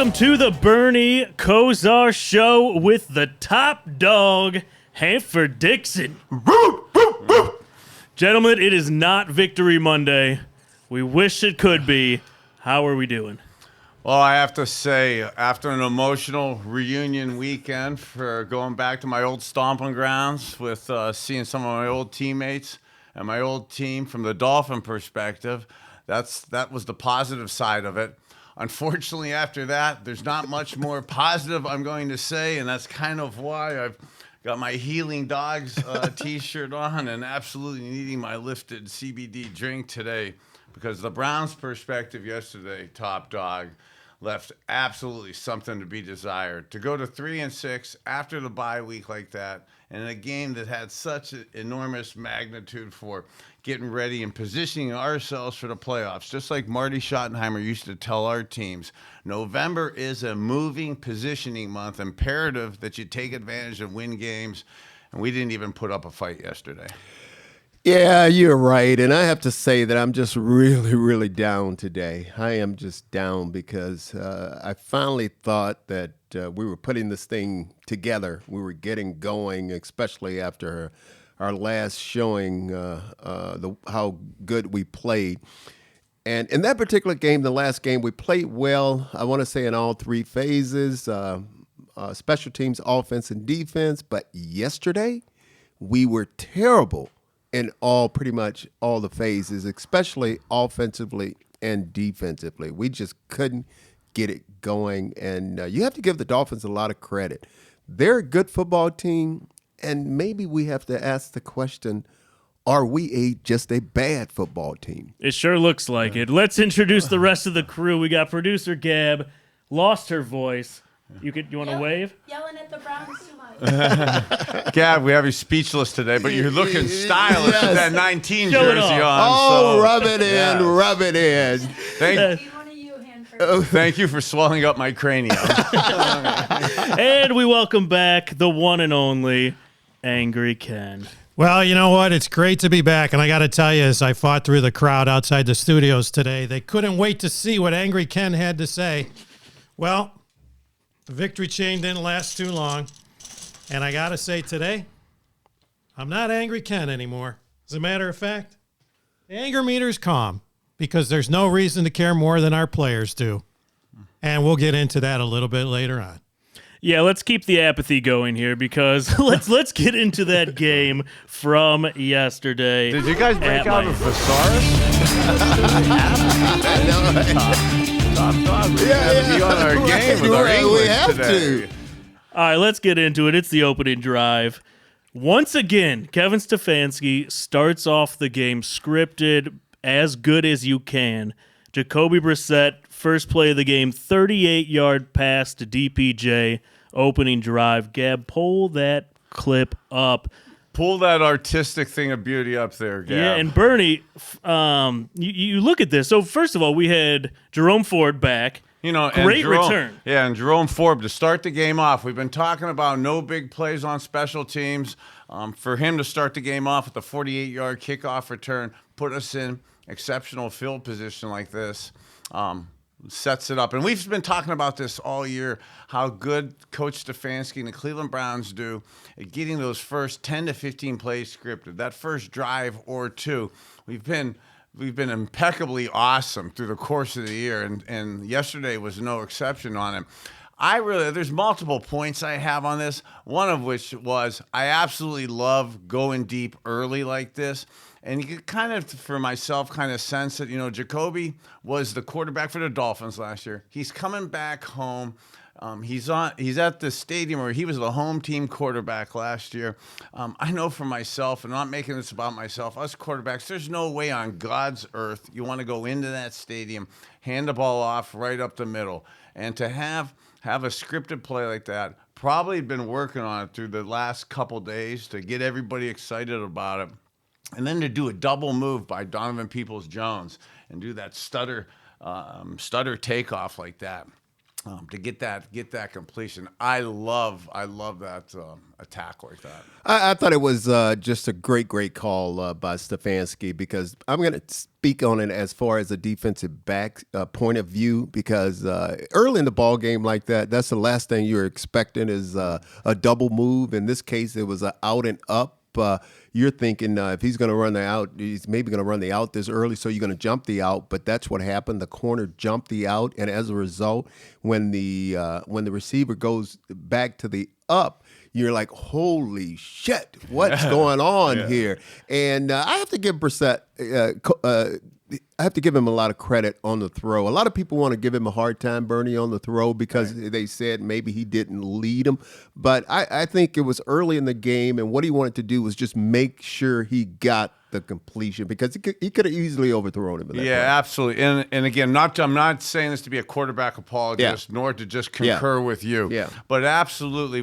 welcome to the Bernie Kosar Show with the top dog, Hanford Dixon. Gentlemen, it is not Victory Monday. We wish it could be. How are we doing? Well, I have to say, after an emotional reunion weekend for going back to my old stomping grounds with seeing some of my old teammates and my old team from the Dolphin perspective, that was the positive side of it. Unfortunately, after that, there's not much more positive I'm going to say, and that's kind of why I've got my Healing Dogs T-shirt on and absolutely needing my lifted CBD drink today, because the Browns' perspective yesterday, top dog, left absolutely something to be desired. To go to 3-6 after the bye week like that, and in a game that had such an enormous magnitude for getting ready and positioning ourselves for the playoffs, just like Marty Schottenheimer used to tell our teams, November is a moving positioning month, imperative that you take advantage and win games, and we didn't even put up a fight yesterday. Yeah, you're right. And I have to say that I'm just really, really down today. I am just down because I finally thought that we were putting this thing together. We were getting going, especially after our last showing, how good we played. And in that particular game, the last game, we played well, I want to say in all three phases, special teams, offense, and defense. But yesterday, we were terrible in pretty much all the phases, especially offensively and defensively. We just couldn't get it going. And you have to give the Dolphins a lot of credit. They're a good football team, and maybe we have to ask the question, are we just a bad football team? It sure looks like it. Let's introduce the rest of the crew. We got producer Gab, lost her voice. You want to wave? Yelling at the Browns too much. Gab, we have you speechless today, but you're looking stylish with that 19 Show it jersey off. on. Oh, so, rub it in, yes. rub it in. One of you, Hanford. Thank you for swelling up my cranium. And we welcome back the one and only Angry Ken. Well, you know what? It's great to be back. And I got to tell you, as I fought through the crowd outside the studios today, they couldn't wait to see what Angry Ken had to say. Well, the victory chain didn't last too long. And I got to say today, I'm not Angry Ken anymore. As a matter of fact, the anger meter's calm because there's no reason to care more than our players do. And we'll get into that a little bit later on. Yeah, let's keep the apathy going here because let's get into that game from yesterday. Did you guys break out of thesaurus? Top dog. We have to be on our game with our English We have today. to. All right, let's get into it. It's the opening drive. Once again, Kevin Stefanski starts off the game scripted as good as you can. Jacoby Brissett, first play of the game, 38-yard pass to DPJ, opening drive. Gab, pull that clip up. Pull that artistic thing of beauty up there, Gab. Yeah, and Bernie, you look at this. So first of all, we had Jerome Ford back. Great return. Yeah, and Jerome Ford to start the game off. We've been talking about no big plays on special teams. For him to start the game off with a 48-yard kickoff return, put us in exceptional field position like this, sets it up. And we've been talking about this all year, how good Coach Stefanski and the Cleveland Browns do at getting those first 10 to 15 plays scripted. That first drive or two, we've been impeccably awesome through the course of the year, and yesterday was no exception on it. There's multiple points I have on this, one of which was I absolutely love going deep early like this. And you could kind of, for myself, kind of sense that, Jacoby was the quarterback for the Dolphins last year. He's coming back home. He's at the stadium where he was the home team quarterback last year. I know for myself, and I'm not making this about myself, us quarterbacks, there's no way on God's earth you want to go into that stadium, hand the ball off right up the middle. And to have a scripted play like that, probably been working on it through the last couple days to get everybody excited about it. And then to do a double move by Donovan Peoples-Jones and do that stutter takeoff like that. to get that completion. I love that attack like that. I thought it was just a great call by Stefanski, because I'm going to speak on it as far as a defensive back point of view, because early in the ball game like that, that's the last thing you're expecting is a double move. In this case, it was an out and up. You're thinking if he's going to run the out, he's maybe going to run the out this early, so you're going to jump the out. But that's what happened. The corner jumped the out, and as a result, when the receiver goes back to the up, you're like, holy shit, what's going on here? And I have to give Brissett, I have to give him a lot of credit on the throw. A lot of people want to give him a hard time, Bernie, on the throw because they said maybe he didn't lead him. But I think it was early in the game, and what he wanted to do was just make sure he got the completion, because he could have easily overthrown him. Yeah, absolutely. And again, I'm not saying this to be a quarterback apologist, nor to just concur with you. Yeah. But absolutely,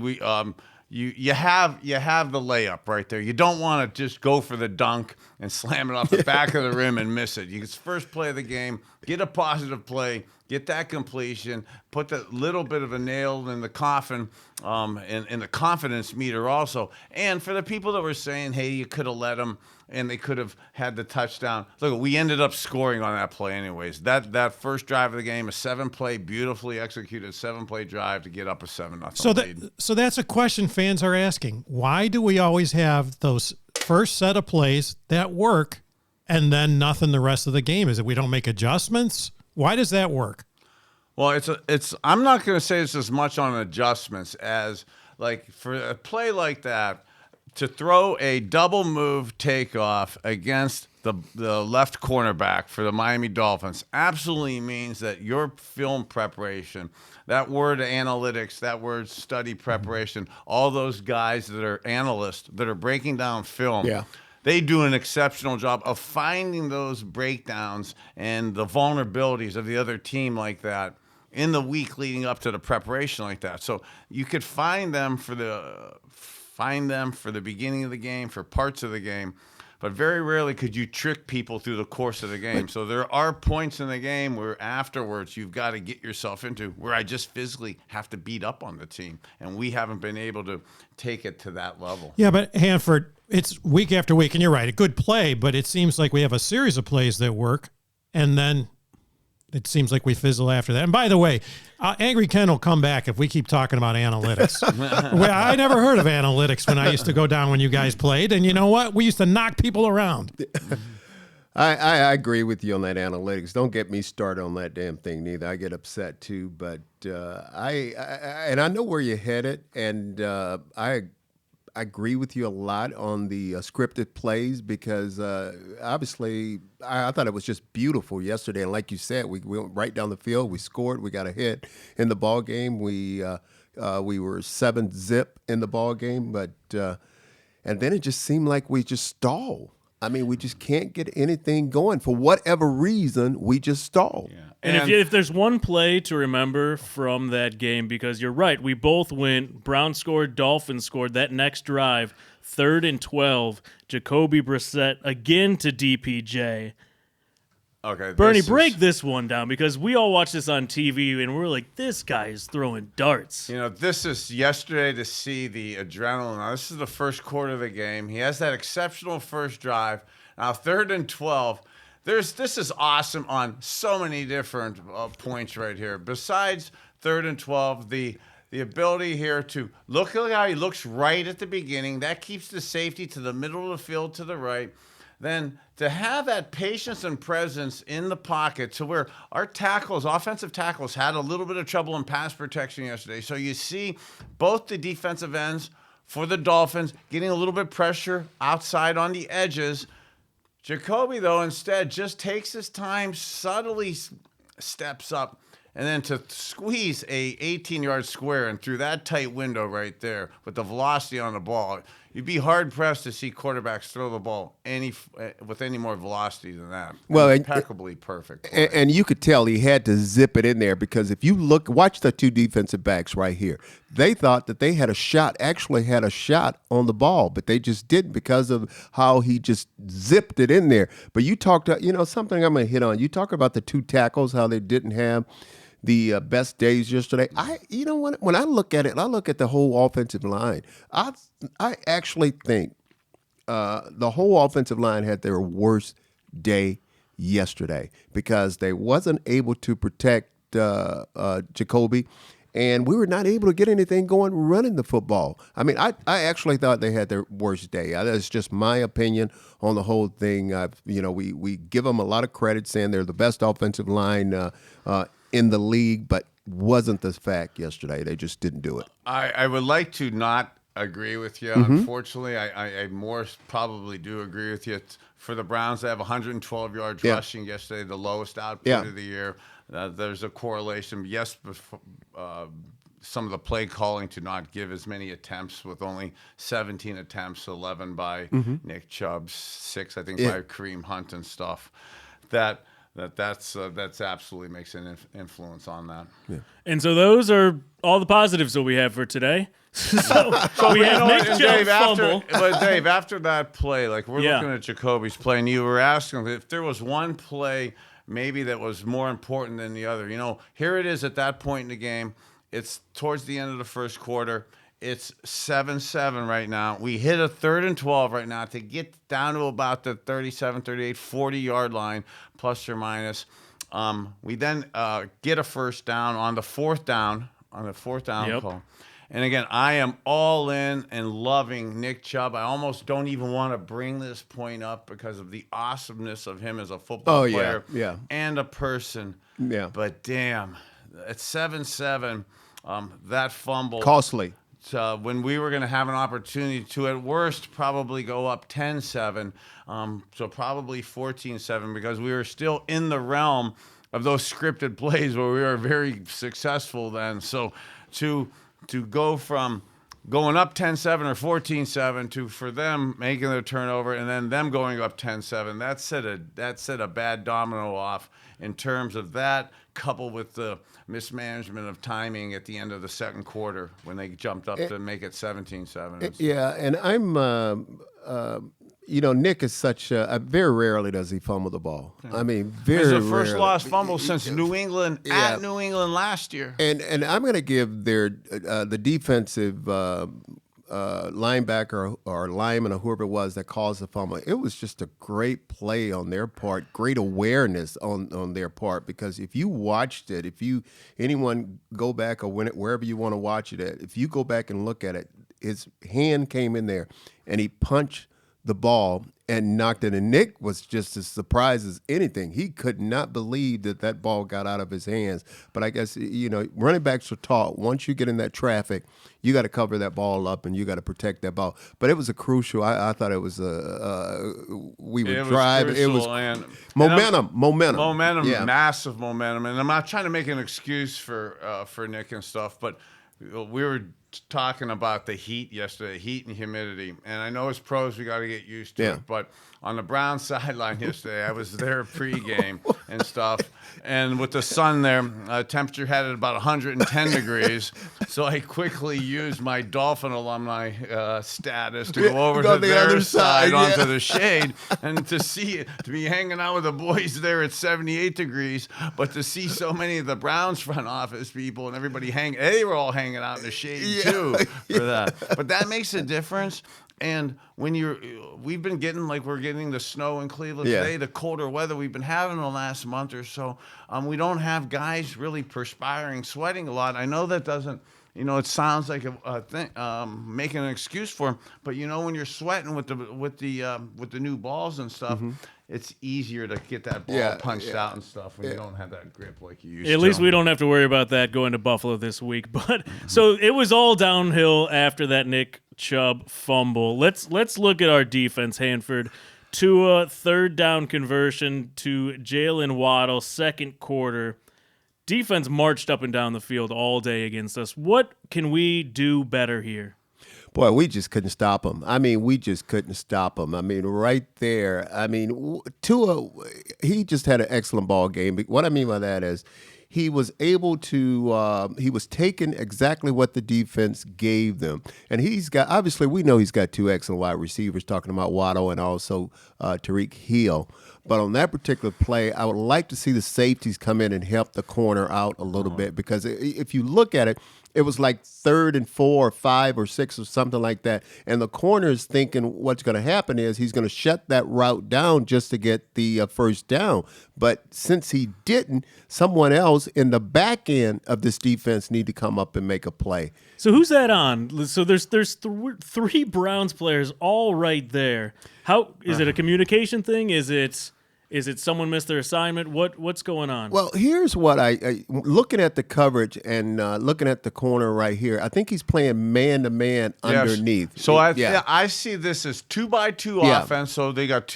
you have the layup right there. You don't want to just go for the dunk and slam it off the back of the rim and miss it. It's first play of the game. Get a positive play. Get that completion. Put that little bit of a nail in the coffin, and the confidence meter also. And for the people that were saying, hey, you could have let them and they could have had the touchdown. Look, we ended up scoring on that play anyways. That first drive of the game, a 7-play, beautifully executed 7-play drive to get up a 7-0 lead. So that's a question fans are asking. Why do we always have those first set of plays that work and then nothing the rest of the game? Is it we don't make adjustments? Why does that work? Well, it's. I'm not going to say it's as much on adjustments as like for a play like that, to throw a double move takeoff against the left cornerback for the Miami Dolphins absolutely means that your film preparation, that word analytics, that word study preparation, all those guys that are analysts that are breaking down film. Yeah. They do an exceptional job of finding those breakdowns and the vulnerabilities of the other team like that in the week leading up to the preparation like that. So you could find them for the beginning of the game, for parts of the game, but very rarely could you trick people through the course of the game. So there are points in the game where afterwards you've got to get yourself into where I just physically have to beat up on the team, and we haven't been able to take it to that level. Yeah, but Hanford, it's week after week, and you're right, a good play, but it seems like we have a series of plays that work, and then it seems like we fizzle after that. And by the way, Angry Ken will come back if we keep talking about analytics. Well, I never heard of analytics when I used to go down when you guys played, and you know what? We used to knock people around. I agree with you on that analytics. Don't get me started on that damn thing neither. I get upset too, but I know where you're headed, and I agree with you a lot on the scripted plays, because obviously I thought it was just beautiful yesterday. And like you said, we went right down the field. We scored. We got a hit in the ball game. We were 7-0 in the ball game, but and then it just seemed like we just stalled. I mean, we just can't get anything going. For whatever reason, we just stall. Yeah. And if there's one play to remember from that game, because you're right, we both went, Browns scored, Dolphins scored, that next drive, 3rd and 12, Jacoby Brissett again to DPJ. Okay, Bernie, break this one down, because we all watch this on TV, and we're like, this guy is throwing darts. You know, this is yesterday to see the adrenaline. Now, this is the first quarter of the game. He has that exceptional first drive. Now, 3rd and 12. This is awesome on so many different points right here. Besides 3rd and 12, the ability here to look at how he looks right at the beginning. That keeps the safety to the middle of the field to the right. Then to have that patience and presence in the pocket to where our tackles, offensive tackles, had a little bit of trouble in pass protection yesterday. So you see both the defensive ends for the Dolphins getting a little bit pressure outside on the edges. Jacoby, though, instead just takes his time, subtly steps up, and then to squeeze a 18-yard square and through that tight window right there with the velocity on the ball, you'd be hard-pressed to see quarterbacks throw the ball with any more velocity than that. Well, impeccably perfect. And you could tell he had to zip it in there, because if you watch the two defensive backs right here, they thought that they had a shot on the ball, but they just didn't because of how he just zipped it in there. But you talked, something I'm going to hit on. You talk about the two tackles, how they didn't have the best days yesterday. You know, when I look at it, I look at the whole offensive line. I actually think the whole offensive line had their worst day yesterday because they wasn't able to protect Jacoby, and we were not able to get anything going running the football. I mean, I actually thought they had their worst day. That's just my opinion on the whole thing. We give them a lot of credit saying they're the best offensive line in the league, but wasn't the fact yesterday. They just didn't do it. I would like to not agree with you. Unfortunately, I more probably do agree with you. For the Browns, they have 112 yards rushing yesterday, the lowest output of the year. There's a correlation. Yes, some of the play calling to not give as many attempts with only 17 attempts, 11 by Nick Chubb, 6 I think by Kareem Hunt and stuff. That's absolutely makes an influence on that. Yeah. And so those are all the positives that we have for today. So we have Nick Chubb fumble. But Dave, after that play, like we're looking at Jacoby's play, and you were asking if there was one play maybe that was more important than the other. You know, here it is at that point in the game. It's towards the end of the first quarter. It's 7-7 right now. We hit a 3rd and 12 right now to get down to about the 37, 38, 40-yard line, plus or minus. We then get a first down on the fourth down call. And again, I am all in and loving Nick Chubb. I almost don't even want to bring this point up because of the awesomeness of him as a football player and a person. Yeah. But damn, at 7-7, that fumble. Costly. When we were going to have an opportunity to, at worst, probably go up 10-7, so probably 14-7, because we were still in the realm of those scripted plays where we were very successful then. So to go from going up 10-7 or 14-7 to for them making the turnover and then them going up 10-7, that set a bad domino off in terms of that, coupled with the mismanagement of timing at the end of the second quarter when they jumped up to make it 17-7. Yeah, and I'm, Nick is such very rarely does he fumble the ball. I mean, very rarely. It's the first lost fumble since New England at New England last year. And I'm going to give the defensive linebacker or lineman or whoever it was that caused the fumble. It was just a great play on their part, great awareness on their part, because if you watched it, anyone go back or wherever you want to watch it at, if you go back and look at it, his hand came in there and he punched the ball and knocked it. And Nick was just as surprised as anything. He could not believe that ball got out of his hands. But I guess, running backs are taught, once you get in that traffic, you got to cover that ball up and you got to protect that ball. But it was a crucial. I thought it was we would drive. It was momentum, massive momentum. And I'm not trying to make an excuse for Nick and stuff, but we were talking about the heat yesterday, heat and humidity. And I know as pros we got to get used to it, but on the Browns sideline yesterday, I was there pregame and stuff. And with the sun there, temperature had it about 110 degrees. So I quickly used my Dolphin alumni status to go over to the their other side onto the shade and to be hanging out with the boys there at 78 degrees. But to see so many of the Browns front office people and everybody they were all hanging out in the shade too for that. But that makes a difference. And when we've been getting we're getting the snow in Cleveland today, the colder weather we've been having the last month or so. We don't have guys really perspiring, sweating a lot. I know that doesn't, it sounds like a thing, making an excuse for him. But when you're sweating with the new balls and stuff, it's easier to get that ball punched out and stuff when you don't have that grip like you used to. At least we don't have to worry about that going to Buffalo this week. But so it was all downhill after that Nick Chubb fumble. Let's look at our defense, Hanford. To a third down conversion to Jalen Waddle, second quarter. Defense marched up and down the field all day against us. What can we do better here? Boy, we just couldn't stop him. I mean, we just couldn't stop him. I mean, right there. I mean, Tua, he just had an excellent ball game. What I mean by that is he was able to he was taking exactly what the defense gave them. And he's got, obviously we know he's got 2 excellent wide receivers, talking about Waddle and also Tariq Hill. But on that particular play, I would like to see the safeties come in and help the corner out a little bit, because if you look at it, it was like 3rd and 4 or 5 or 6 or something like that. And the corner is thinking what's going to happen is he's going to shut that route down just to get the first down. But since he didn't, someone else in the back end of this defense need to come up and make a play. So who's that on? So there's 3 Browns players all right there. How is it a communication thing? Is it someone missed their assignment? What's going on? Well, here's what I looking at the coverage and looking at the corner right here. I think he's playing man to man underneath. So I see this as 2-by-2 offense. So they got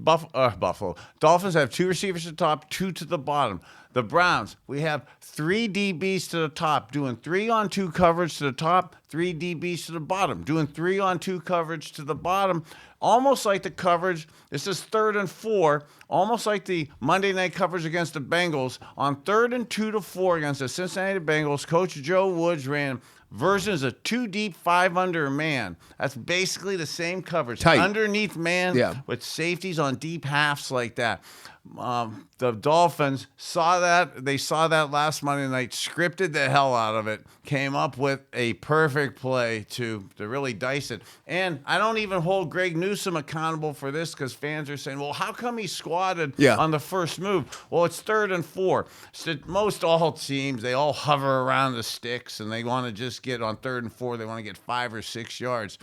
Buffalo Dolphins have 2 receivers at the top, 2 to the bottom. The Browns, we have 3 DBs to the top, doing 3-on-2 coverage to the top, 3 DBs to the bottom, doing 3-on-2 coverage to the bottom. Almost like the coverage, this is 3rd and 4, almost like the Monday night coverage against the Bengals. On 3rd and 2 to 4 against the Cincinnati Bengals, Coach Joe Woods ran versions of 2 deep, 5 under man. That's basically the same coverage. Tight. Underneath man with safeties on deep halves like that. The Dolphins saw that. They saw that last Monday night, scripted the hell out of it, came up with a perfect play to really dice it. And I don't even hold Greg Newsome accountable for this, because fans are saying, well, how come he squatted on the first move? Well, it's 3rd and 4. So most all teams, they all hover around the sticks, and they want to just get on 3rd and 4. They want to get 5 or 6 yards.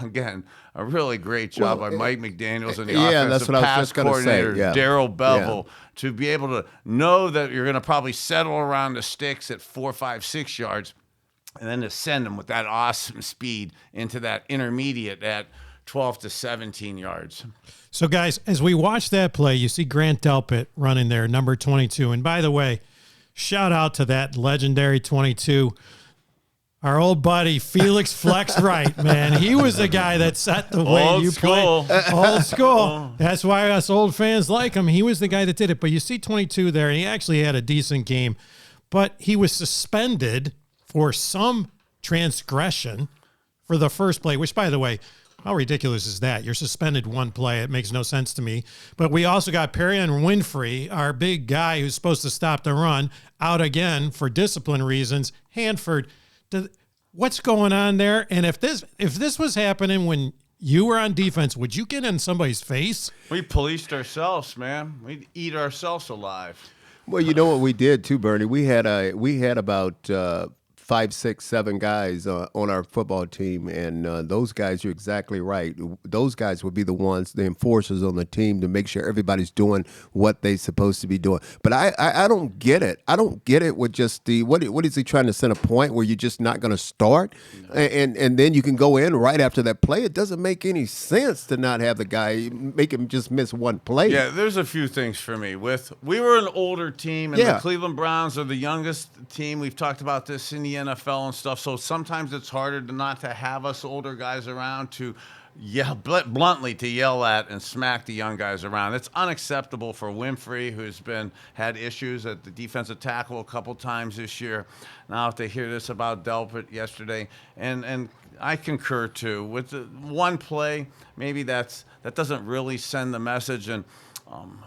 Again, a really great job by Mike McDaniels and the offensive pass coordinator, Darrell Bevel, to be able to know that you're going to probably settle around the sticks at 4, 5, 6 yards, and then to send them with that awesome speed into that intermediate at 12 to 17 yards. So, guys, as we watch that play, you see Grant Delpit running there, number 22. And by the way, shout out to that legendary 22. Our old buddy, Felix Flex Wright, man. He was the guy that set the way you play. Old school. That's why us old fans like him. He was the guy that did it. But you see 22 there, and he actually had a decent game. But he was suspended for some transgression for the first play, which, by the way, how ridiculous is that? You're suspended 1 play. It makes no sense to me. But we also got Perrion Winfrey, our big guy who's supposed to stop the run, out again for discipline reasons. Hanford. What's going on there? And if this was happening when you were on defense, would you get in somebody's face? We policed ourselves, man. We'd eat ourselves alive. Well, you know what we did too, Bernie? We had about 5, 6, 7 guys on our football team, and those guys, you're exactly right. Those guys would be the ones, the enforcers on the team, to make sure everybody's doing what they're supposed to be doing. But I don't get it. I don't get it with just the what is he trying to send a point where you're just not going to start, and then you can go in right after that play? It doesn't make any sense to not have the guy, make him just miss 1 play. Yeah, there's a few things for me. We were an older team, and the Cleveland Browns are the youngest team. We've talked about this in the NFL and stuff, so sometimes it's harder not to have us older guys around to bluntly to yell at and smack the young guys around. It's unacceptable for Winfrey, who's had issues at the defensive tackle a couple times this year. Now, if they hear this about Delpit yesterday, and I concur too with the 1 play, maybe that doesn't really send the message. And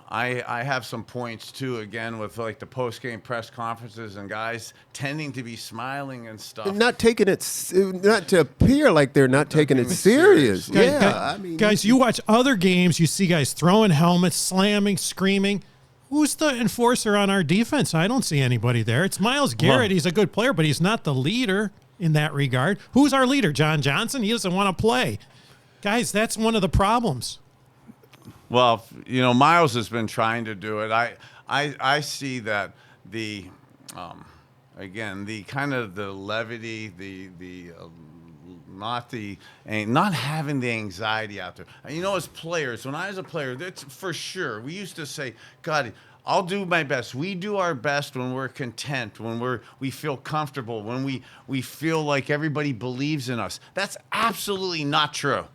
I have some points too, again, with like the post-game press conferences and guys tending to be smiling and stuff. Not taking it, not to appear like they're not taking it serious. Guys, you watch other games, you see guys throwing helmets, slamming, screaming. Who's the enforcer on our defense? I don't see anybody there. It's Myles Garrett. He's a good player, but he's not the leader in that regard. Who's our leader? John Johnson? He doesn't want to play. Guys, that's one of the problems. Well, Miles has been trying to do it. I see that again, the kind of the levity, not having the anxiety out there. And as players, when I was a player, that's for sure. We used to say, God, I'll do my best. We do our best when we're content, when we feel comfortable, when we feel like everybody believes in us. That's absolutely not true.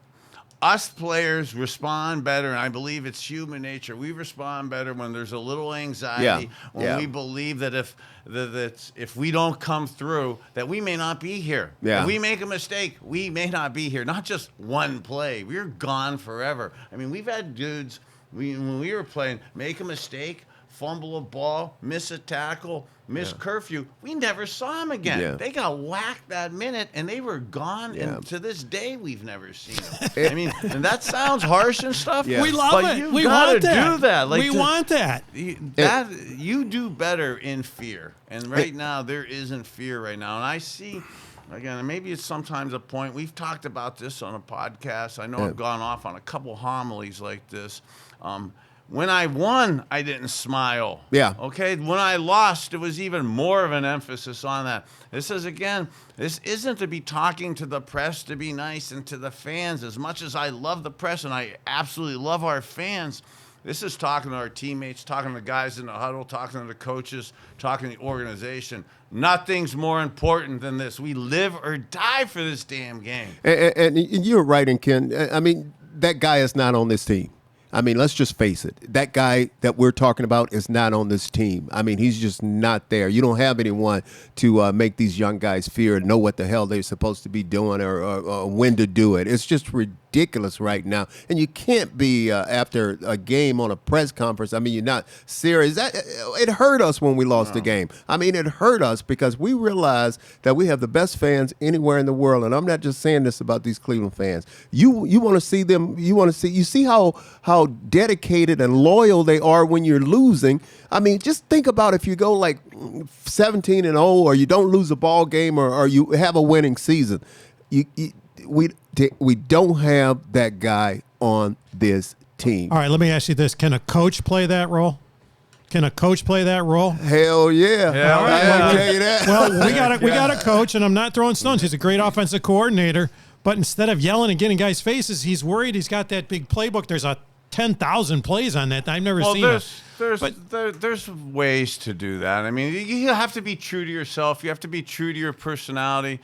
us players respond better, and I believe it's human nature. We respond better when there's a little anxiety, when we believe that if we don't come through, that we may not be here. Yeah. If we make a mistake, we may not be here. Not just one play. We're gone forever. I mean, we've had dudes, when we were playing, make a mistake, fumble a ball, miss a tackle, miss curfew. We never saw them again. Yeah. They got whacked that minute, and they were gone. And to this day, we've never seen them. I mean, and that sounds harsh and stuff. Yeah. We love but it. We want that. Do that. We want that. You do better in fear. And right now, there isn't fear right now. And I see, again, maybe it's sometimes a point. We've talked about this on a podcast. I know I've gone off on a couple homilies like this. When I won, I didn't smile. Yeah. Okay. When I lost, it was even more of an emphasis on that. This isn't to be talking to the press to be nice and to the fans. As much as I love the press and I absolutely love our fans, this is talking to our teammates, talking to the guys in the huddle, talking to the coaches, talking to the organization. Nothing's more important than this. We live or die for this damn game. And you're right, and Ken. I mean, that guy is not on this team. I mean, let's just face it. That guy that we're talking about is not on this team. I mean, he's just not there. You don't have anyone to make these young guys fear and know what the hell they're supposed to be doing or when to do it. It's just ridiculous right now. And you can't be after a game on a press conference. I mean, you're not serious. It hurt us when we lost the game. I mean, it hurt us because we realized that we have the best fans anywhere in the world. And I'm not just saying this about these Cleveland fans. You want to see them. You see how dedicated and loyal they are when you're losing. I mean, just think about if you go like 17-0 or you don't lose a ball game or you have a winning season. We don't have that guy on this team. All right, let me ask you this. Can a coach play that role? Can a coach play that role? Hell yeah. Hell I yeah. can tell you that. Well, we got a coach, and I'm not throwing stones. He's a great offensive coordinator, but instead of yelling and getting guys' faces, he's worried he's got that big playbook. There's 10,000 plays on that. I've never seen it. There's ways to do that. I mean, you have to be true to yourself. You have to be true to your personality.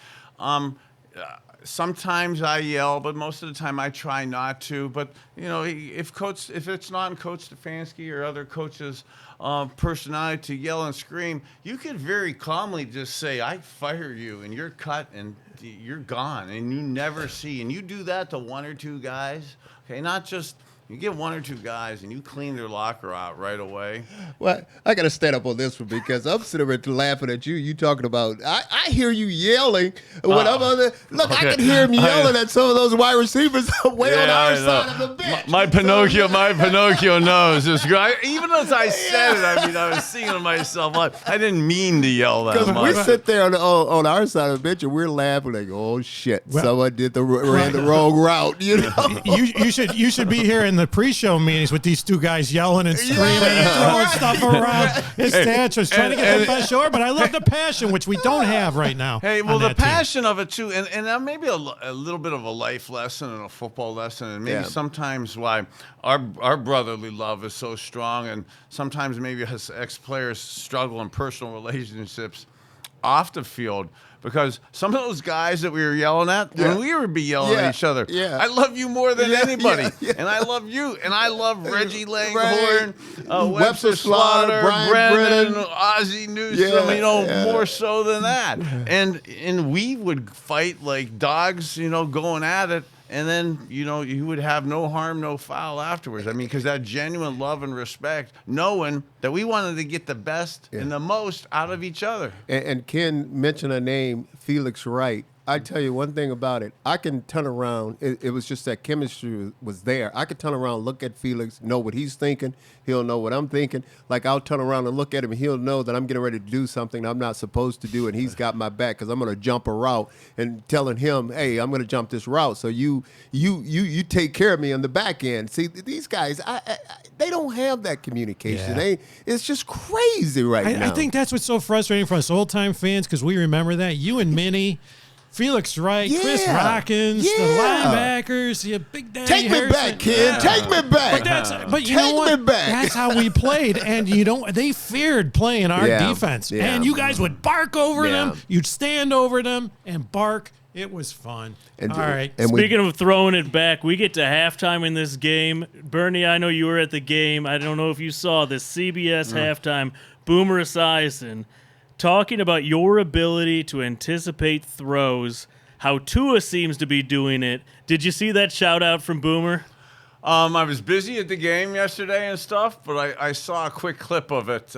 Sometimes I yell, but most of the time I try not to. But you know, if it's not in Coach Stefanski or other coaches' personality to yell and scream, you could very calmly just say, "I fire you, and you're cut, and you're gone, and you never see." And you do that to one or two guys, okay? Not just. You get one or two guys and you clean their locker out right away. Well, I got to stand up on this one because I'm sitting there laughing at you. You talking about, I hear you yelling. When I'm on look, I can hear him yelling at some of those wide receivers way on our side of the bench. My Pinocchio nose is great. Even as I said it, I mean, I was singing to myself. I didn't mean to yell that much. Because we sit there on our side of the bench and we're laughing like, oh shit, someone ran the wrong route. You know, you should be here in the pre-show meetings with these two guys yelling and screaming and throwing stuff around. His stanchions trying to get the best shore, but I love the passion, which we don't have right now. Hey, well, the passion of it too, and maybe a little bit of a life lesson and a football lesson, and maybe sometimes why our brotherly love is so strong, and sometimes maybe as ex-players struggle in personal relationships off the field. Because some of those guys that we were yelling at, when we would be yelling at each other, I love you more than anybody. And I love you. And I love Reggie Langhorne, Webster Slaughter, Brennan, Ozzie Newsome, more so than that. And we would fight like dogs, going at it. And then, you would have no harm, no foul afterwards. I mean, because that genuine love and respect, knowing that we wanted to get the best and the most out of each other. And Ken mentioned a name, Felix Wright. I tell you one thing about it. I can turn around. It was just that chemistry was there. I could turn around, look at Felix, know what he's thinking. He'll know what I'm thinking. Like I'll turn around and look at him, and he'll know that I'm getting ready to do something I'm not supposed to do, and he's got my back because I'm going to jump a route and telling him, hey, I'm going to jump this route. So you take care of me on the back end. See, these guys, they don't have that communication. Yeah. It's just crazy right now. I think that's what's so frustrating for us old-time fans because we remember that. You and Minnie, Felix Wright, Chris Rockins, the linebackers, the Big Daddy Take me back, kid. Take me back. But you know what? That's how we played, and they feared playing our defense. And you guys would bark over them. You'd stand over them and bark It was fun. And- All right. and Speaking of throwing it back, we get to halftime in this game. Bernie, I know you were at the game. I don't know if you saw this CBS halftime. Boomer Esiason talking about your ability to anticipate throws, how Tua seems to be doing it. Did you see that shout out from Boomer? I was busy at the game yesterday and stuff, but I saw a quick clip of it.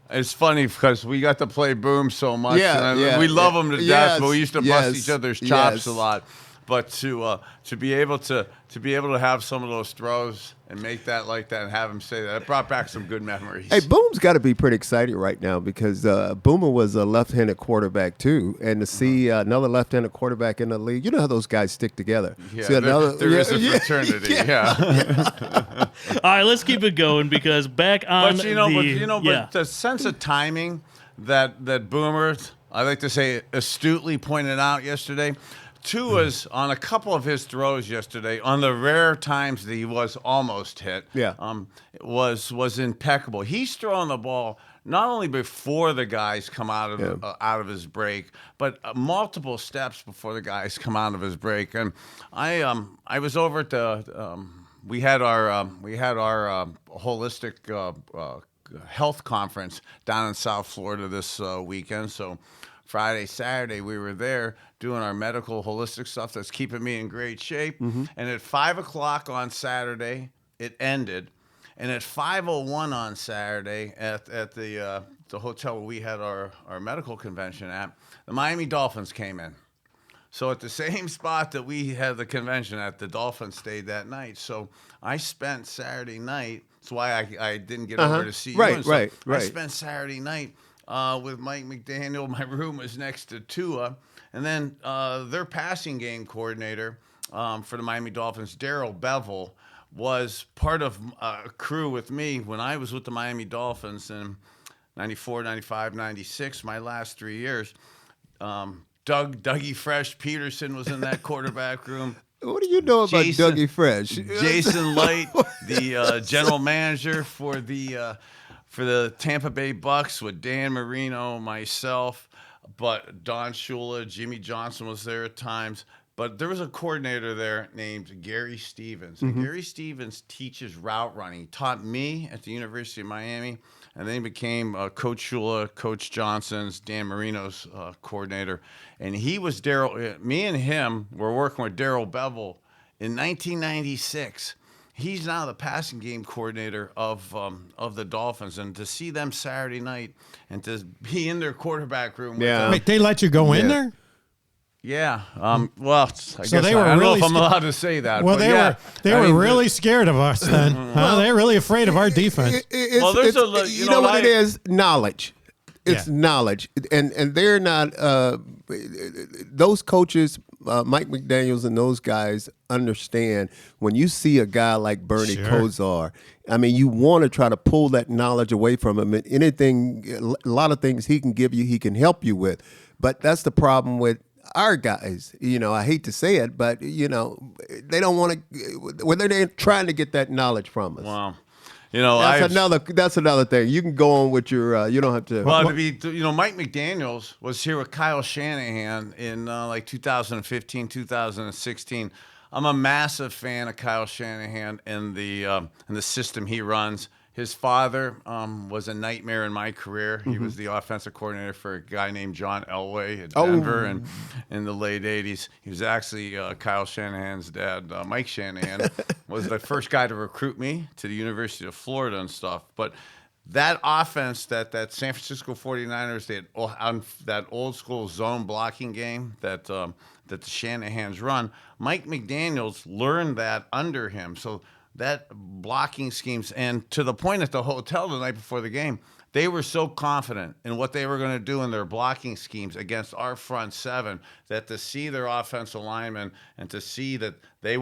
It's funny because we got to play Boom so much. And we love him to death, but we used to bust each other's chops a lot. But to be able to have some of those throws and make that like that and have him say that, it brought back some good memories. Hey, Boom's got to be pretty excited right now because Boomer was a left-handed quarterback too, and to see another left-handed quarterback in the league, you know how those guys stick together. Yeah, See there is a fraternity. Yeah. All right, let's keep it going because back on But the sense of timing that Boomer, I like to say, astutely pointed out yesterday. Tua's on a couple of his throws yesterday, on the rare times that he was almost hit, was impeccable. He's throwing the ball not only before the guys come out of his break, but multiple steps before the guys come out of his break. And I was over at the we had our holistic health conference down in South Florida this weekend. So Friday, Saturday, we were there doing our medical holistic stuff that's keeping me in great shape. And at 5 o'clock on Saturday, it ended. And at 5:01 on Saturday at the hotel where we had our medical convention at, the Miami Dolphins came in. So at the same spot that we had the convention at, the Dolphins stayed that night. So I spent Saturday night. That's why I didn't get over to see you. Right. I spent Saturday night with Mike McDaniel. My room was next to Tua. And then their passing game coordinator for the Miami Dolphins, Darrell Bevel, was part of a crew with me when I was with the Miami Dolphins in 94, 95, 96, my last 3 years. Dougie Fresh Peterson was in that quarterback room. What do you know about Dougie Fresh? Jason Light, the general manager for the Tampa Bay Bucks with Dan Marino, myself, but Don Shula, Jimmy Johnson was there at times. But there was a coordinator there named Gary Stevens. And Gary Stevens teaches route running. He taught me at the University of Miami, and then he became Coach Shula, Coach Johnson's, Dan Marino's coordinator. And he was me and him were working with Darrell Bevel in 1996. He's now the passing game coordinator of the Dolphins. And to see them Saturday night and to be in their quarterback room with them. Wait, they let you go in there? Yeah. Well, I guess they were I don't know really if I'm allowed to say that. Well, but they were really scared of us then. They're really afraid of our defense. You know what it is? Knowledge. It's knowledge, and they're not. Those coaches, Mike McDaniels and those guys, understand when you see a guy like Bernie Kosar. I mean, you want to try to pull that knowledge away from him. And a lot of things he can give you, he can help you with. But that's the problem with our guys. I hate to say it, but they don't want to. Well, they're trying to get that knowledge from us. Wow. That's another thing. You can go on with your. You don't have to. Well, Mike McDaniels was here with Kyle Shanahan in like 2015, 2016. I'm a massive fan of Kyle Shanahan and the system he runs. His father was a nightmare in my career. He was the offensive coordinator for a guy named John Elway at Denver, and in the late 80s. He was actually Kyle Shanahan's dad. Mike Shanahan was the first guy to recruit me to the University of Florida and stuff. But that offense, that San Francisco 49ers, that old school zone blocking game that the Shanahans run, Mike McDaniels learned that under him. So that blocking schemes, and to the point at the hotel the night before the game, they were so confident in what they were going to do in their blocking schemes against our front seven that to see their offensive linemen and to see that they're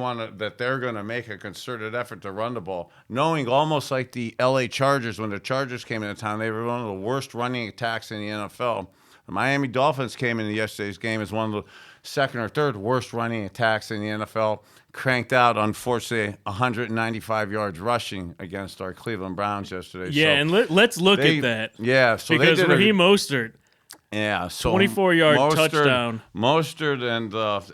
going to make a concerted effort to run the ball, knowing almost like the LA Chargers, when the Chargers came into town, they were one of the worst running attacks in the NFL. The Miami Dolphins came into yesterday's game as one of the second or third worst running attacks in the NFL. Cranked out, unfortunately, 195 yards rushing against our Cleveland Browns yesterday. Yeah, and let's look at that. Yeah, so because they did Raheem Mostert, Yeah, so 24-yard touchdown. Mostert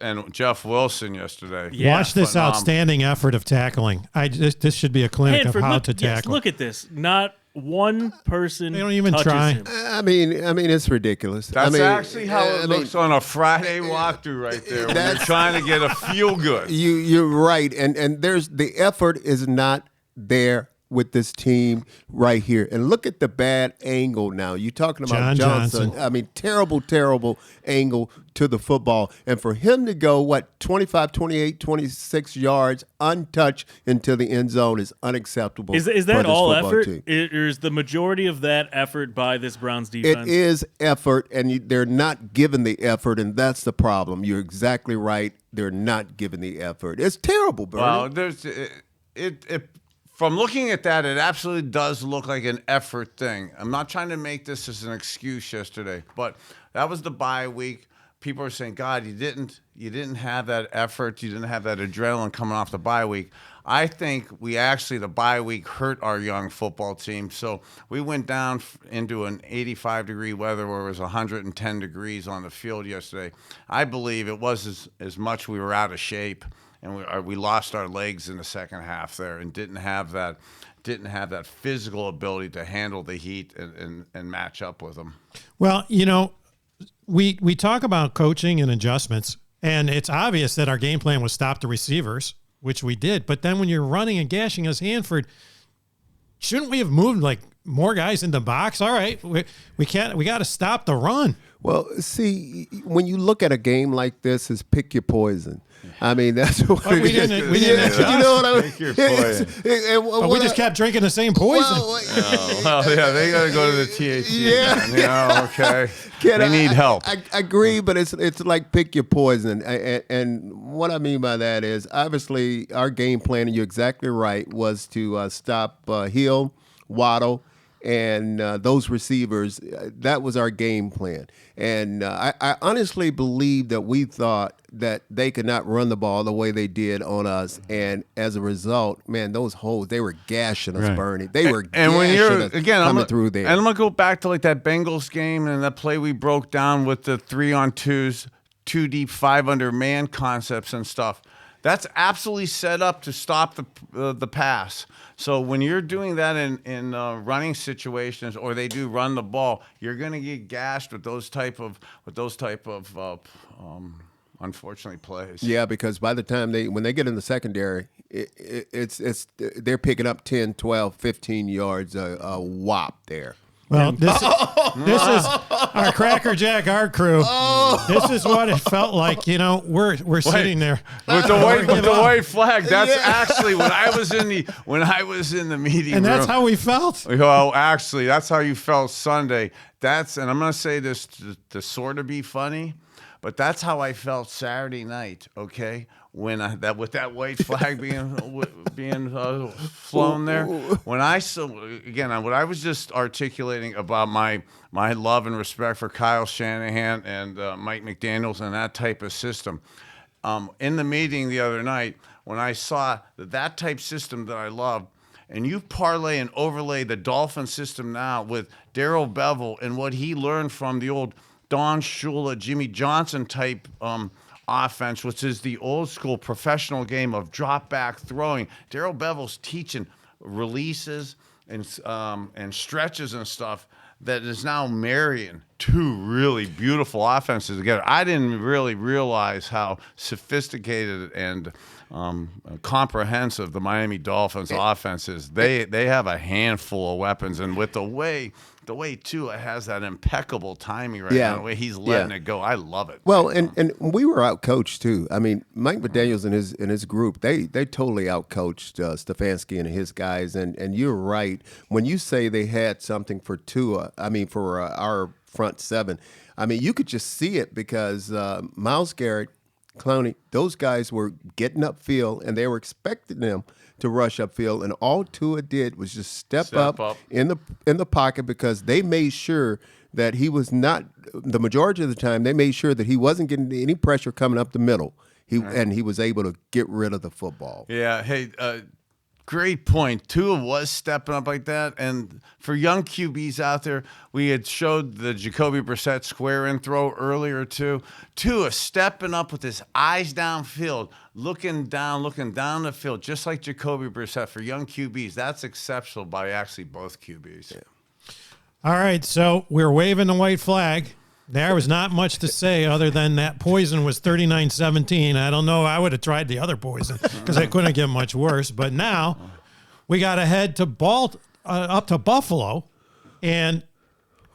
and Jeff Wilson yesterday. Yeah, Watch this outstanding effort of tackling. This should be a clinic Hanford, of how look, to yes, tackle. look at this. Not one person They don't even touches try. him. I mean, it's ridiculous. That's actually how it I looks mean, on a Friday walkthrough right there when you're trying to get a feel good. You're right, and there's the effort is not there with this team right here. And look at the bad angle now. You're talking about John Johnson. I mean, terrible angle to the football. And for him to go, 25, 28, 26 yards untouched into the end zone is unacceptable. Is for that this all football effort? team. Is the majority of that effort by this Browns defense? It is effort, and they're not given the effort, and that's the problem. You're exactly right. They're not given the effort. It's terrible, Bernie. Well, there's it. From looking at that, it absolutely does look like an effort thing. I'm not trying to make this as an excuse yesterday, but that was the bye week. People are saying, God, you didn't have that effort. You didn't have that adrenaline coming off the bye week. I think the bye week hurt our young football team. So we went down into an 85-degree weather where it was 110 degrees on the field yesterday. I believe it was as much we were out of shape. And we lost our legs in the second half there, and didn't have that physical ability to handle the heat and match up with them. Well, we talk about coaching and adjustments, and it's obvious that our game plan was stop the receivers, which we did. But then when you're running and gashing as Hanford, shouldn't we have moved like more guys in the box? All right, we got to stop the run. Well, see, when you look at a game like this, is pick your poison. I mean, that's what But we didn't adjust. You know what I mean? Pick your poison. But we just kept drinking the same poison. Well, yeah, they got to go to the THC. Yeah. Okay. Ken, They need help. I agree, but it's like pick your poison. And what I mean by that is, obviously, our game plan, and you're exactly right, was to stop Hill, Waddle, and those receivers. That was our game plan. And I honestly believe that we thought that they could not run the ball the way they did on us. And as a result, man, those holes, they were gashing us, Bernie. They were and when you're us coming through there. And I'm going to go back to like that Bengals game and that play we broke down with the 3-on-2s, 2 deep, 5 under man concepts and stuff. That's absolutely set up to stop the pass. So when you're doing that in running situations, or they do run the ball, you're going to get gashed with those type of unfortunately plays. Yeah, because by the time when they get in the secondary, it's they're picking up 10, 12, 15 yards a whop there. Well, this is our Cracker Jack art crew. This is what it felt like. We're sitting there with the white flag. That's actually when I was in the meeting and that's room. how we felt. Well, actually, that's how you felt Sunday. And I'm going to say this to sort of be funny, but that's how I felt Saturday night. Okay, when with that white flag being flown there. When what I was just articulating about my love and respect for Kyle Shanahan and Mike McDaniels and that type of system. In the meeting the other night, when I saw that type system that I love, and you parlay and overlay the Dolphin system now with Darrell Bevell and what he learned from the old Don Shula, Jimmy Johnson type offense, which is the old school professional game of drop back throwing. Darrell Bevell's teaching releases and stretches and stuff that is now marrying two really beautiful offenses together. I didn't really realize how sophisticated and comprehensive the Miami Dolphins offense is. They have a handful of weapons, and with the way Tua has that impeccable timing right now, the way he's letting it go, I love it. Well, and we were outcoached too. I mean, Mike McDaniels and his group, they totally outcoached Stefanski and his guys. And you're right when you say they had something for Tua. I mean, for our front seven. I mean, you could just see it because Myles Garrett, Clowney, those guys were getting upfield, and they were expecting them to rush upfield, and all Tua did was just step up in the pocket, because they made sure that he was not, the majority of the time, they made sure that he wasn't getting any pressure coming up the middle. And he was able to get rid of the football. Yeah. Hey, great point. Tua was stepping up like that. And for young QBs out there, we had showed the Jacoby Brissett square in throw earlier too. Tua stepping up with his eyes downfield, looking down the field, just like Jacoby Brissett for young QBs. That's exceptional by actually both QBs. Yeah. All right, so we're waving the white flag. There was not much to say other than that poison was 39-17. I don't know. I would have tried the other poison because I couldn't get much worse. But now we got to head to up to Buffalo, and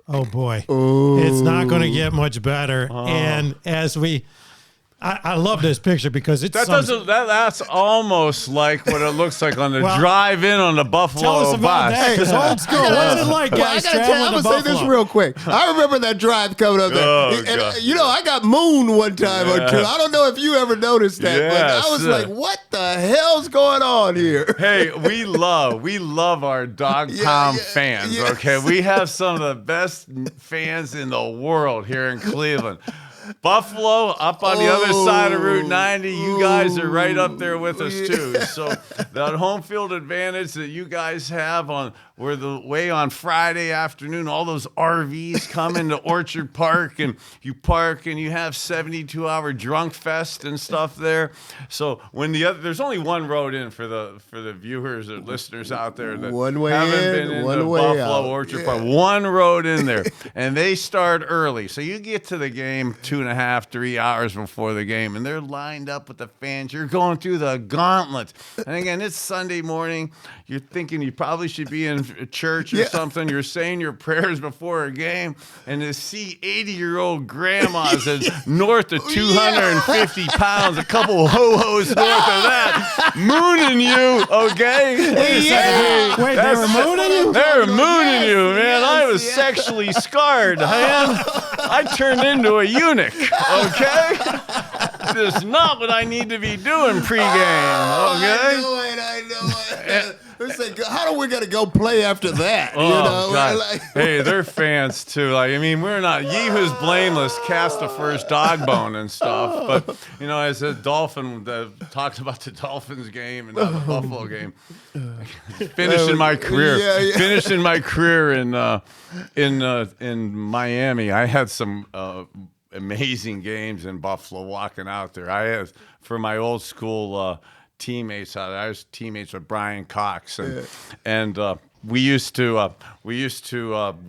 oh boy, it's not going to get much better. And as I love this picture because it's that's almost like what it looks like on the drive in on the Buffalo tell us about bus. that, 'cause old school. What's it like, guys? I gotta tell you, I'm gonna say this real quick. I remember that drive coming up there. Oh, And, God. I got mooned one time or two. I don't know if you ever noticed that, but I was like, what the hell's going on here? Hey, we love our dog pound fans. yes. Okay, we have some of the best fans in the world here in Cleveland. Buffalo up on the other side of Route 90. You guys are right up there with us too. So that home field advantage that you guys have we're the way on Friday afternoon. All those RVs come into Orchard Park and you park and you have 72-hour drunk fest and stuff there. So when there's only one road in for the viewers or listeners out there that one way haven't in, been one into way Buffalo out. Orchard Park. One road in there, and they start early. So you get to the game 2.5, 3 hours before the game, and they're lined up with the fans. You're going through the gauntlet. And again, it's Sunday morning. You're thinking you probably should be in church or something. You're saying your prayers before a game, and to see 80-year-old grandmas that's north of 250 pounds, a couple ho-hos north of that, mooning you, okay? Wait, they were mooning you? They were mooning you, man. I was sexually scarred, man. I turned into a eunuch, okay? This is not what I need to be doing pregame, okay? I know it. It's like, how are we going to go play after that? God. Hey, they're fans too. We're not. Ye who's blameless cast the first dog bone and stuff. But as a Dolphin talked about the Dolphins game and not the Buffalo game, finishing my career. Finishing my career in Miami. I had some amazing games in Buffalo. Walking out there, I had for my old school. Teammates out there. I was teammates with Brian Cox, and we used to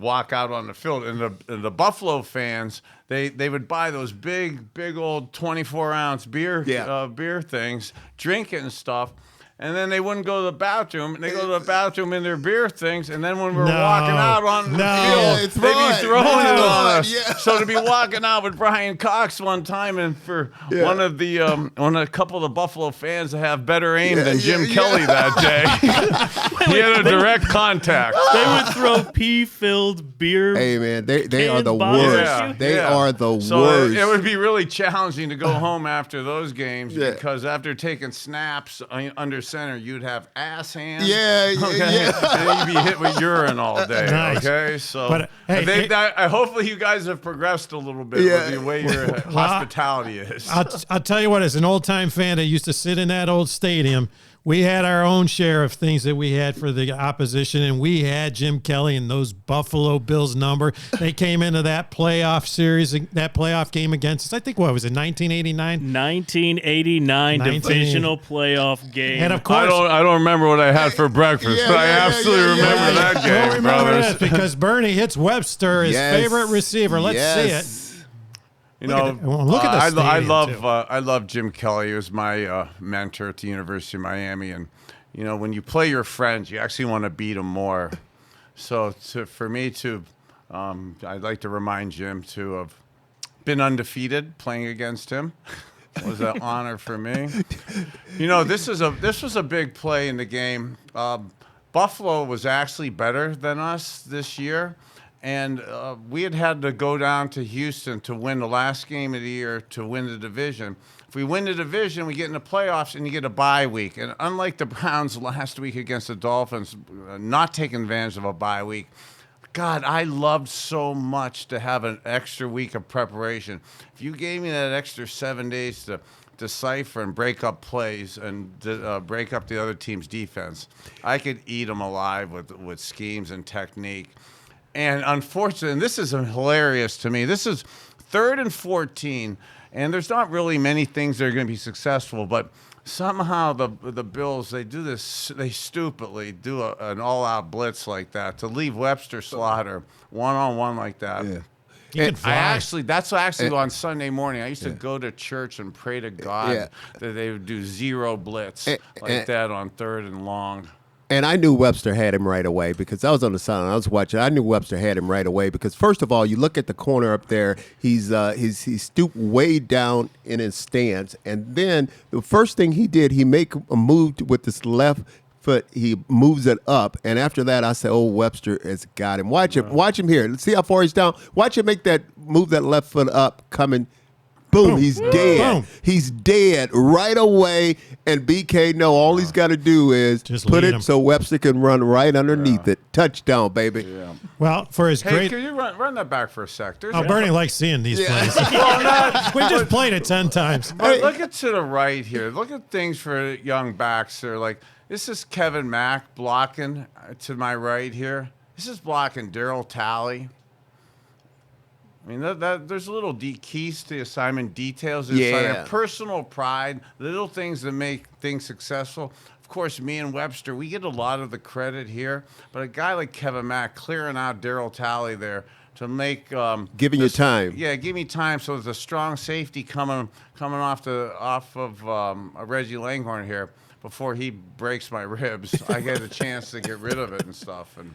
walk out on the field, and the Buffalo fans they would buy those big old 24-ounce beer things, drink it and stuff. And then they wouldn't go to the bathroom. And they go to the bathroom in their beer things. And then when we were walking out on the field, they'd be throwing it on us. Yeah. So to be walking out with Brian Cox one time, and for one of a couple of the Buffalo fans to have better aim than Jim Kelly that day, he had a direct contact. They would throw pee-filled beer. Hey man, they are the bottles worst. at you? They are the worst. So it would be really challenging to go home after those games because after taking snaps under center, you'd have ass hands. Yeah. And you'd be hit with urine all day. Nice. Okay, so But, hey, hopefully you guys have progressed a little bit with the way your hospitality is. I'll tell you what, as an old-time fan that used to sit in that old stadium, we had our own share of things that we had for the opposition, and we had Jim Kelly and those Buffalo Bills number. They came into that playoff series, that playoff game against us. I think, what was it, 1989? 1989 divisional playoff game. And of course, I don't remember what I had for breakfast, but I absolutely remember that we'll game, remember brothers. that because Bernie hits Webster, his favorite receiver. Let's see it. Look at the stadium, I love Jim Kelly. He was my mentor at the University of Miami, and when you play your friends, you actually want to beat them more. So for me to, I'd like to remind Jim to have been undefeated playing against him. It was an honor for me. This was a big play in the game. Buffalo was actually better than us this year. And we had to go down to Houston to win the last game of the year to win the division. If we win the division, we get in the playoffs and you get a bye week. And unlike the Browns last week against the Dolphins, not taking advantage of a bye week, God, I loved so much to have an extra week of preparation. If you gave me that extra 7 days to decipher and break up plays and break up the other team's defense. I could eat them alive with schemes and technique. And unfortunately, and this is hilarious to me, this is 3rd and 14, and there's not really many things that are going to be successful, but somehow the Bills, they do this, they stupidly do an all-out blitz like that to leave Webster Slaughter one-on-one like that. Yeah. He can fly. That's actually on Sunday morning. I used to go to church and pray to God that they would do zero blitz like that on 3rd and long. And I knew Webster had him right away because I was on the sideline. I was watching. I knew Webster had him right away because first of all, you look at the corner up there. He's stooped way down in his stance, and then the first thing he did, he make a move with his left foot. He moves it up, and after that, I said, "Oh, Webster has got him. Watch him here. Let's see how far he's down. Watch him make that move, that left foot up, coming." Boom, he's dead. Boom. He's dead right away. And BK, no, all he's got to do is Just put lead it him. so Webster can run right underneath it. Touchdown, baby. Yeah. Well, for his Hey, great. can you run that back for a sec? Oh, Bernie likes seeing these plays. We just played it 10 times. But look at to the right here. Look at things for young backs. They're like, this is Kevin Mack blocking to my right here. This is blocking Daryl Talley. I mean, there's a little keys to the assignment, details, personal pride, little things that make things successful. Of course, me and Webster, we get a lot of the credit here, but a guy like Kevin Mack clearing out Daryl Talley there to make Giving you time. Yeah, give me time. So there's a strong safety coming off of Reggie Langhorne here before he breaks my ribs. I get a chance to get rid of it and stuff. And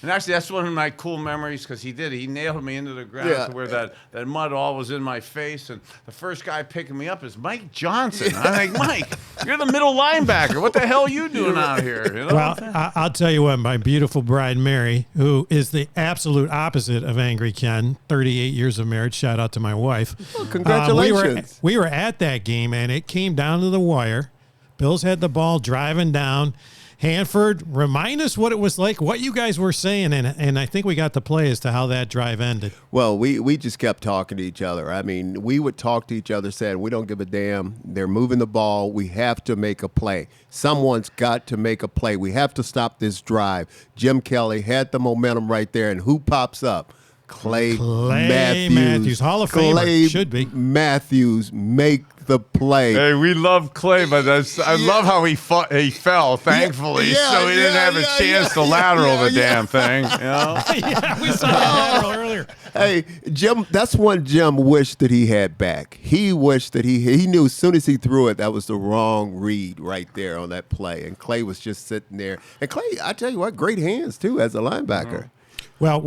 actually, that's one of my cool memories because he nailed me into the ground to where that mud all was in my face. And the first guy picking me up is Mike Johnson. I'm like, Mike, you're the middle linebacker. What the hell are you doing out here? You know? Well, I'll tell you what, my beautiful bride, Mary, who is the absolute opposite of Angry Ken, 38 years of marriage, shout out to my wife. Well, congratulations. We were at that game, and it came down to the wire. Bills had the ball driving down. Hanford, remind us what it was like, what you guys were saying, and I think we got the play as to how that drive ended. Well, we just kept talking to each other. I mean, we would talk to each other, saying, we don't give a damn. They're moving the ball. We have to make a play. Someone's got to make a play. We have to stop this drive. Jim Kelly had the momentum right there, and who pops up? Clay Matthews. Hall of Famer, should be. Matthews make the play. Hey, we love Clay, but I love how he fell, thankfully, so he didn't have a chance to lateral the damn thing. You know? Yeah, we saw that lateral earlier. Hey, Jim, that's one Jim wished that he had back. He wished that he knew as soon as he threw it, that was the wrong read right there on that play. And Clay was just sitting there. And Clay, I tell you what, great hands, too, as a linebacker. Well,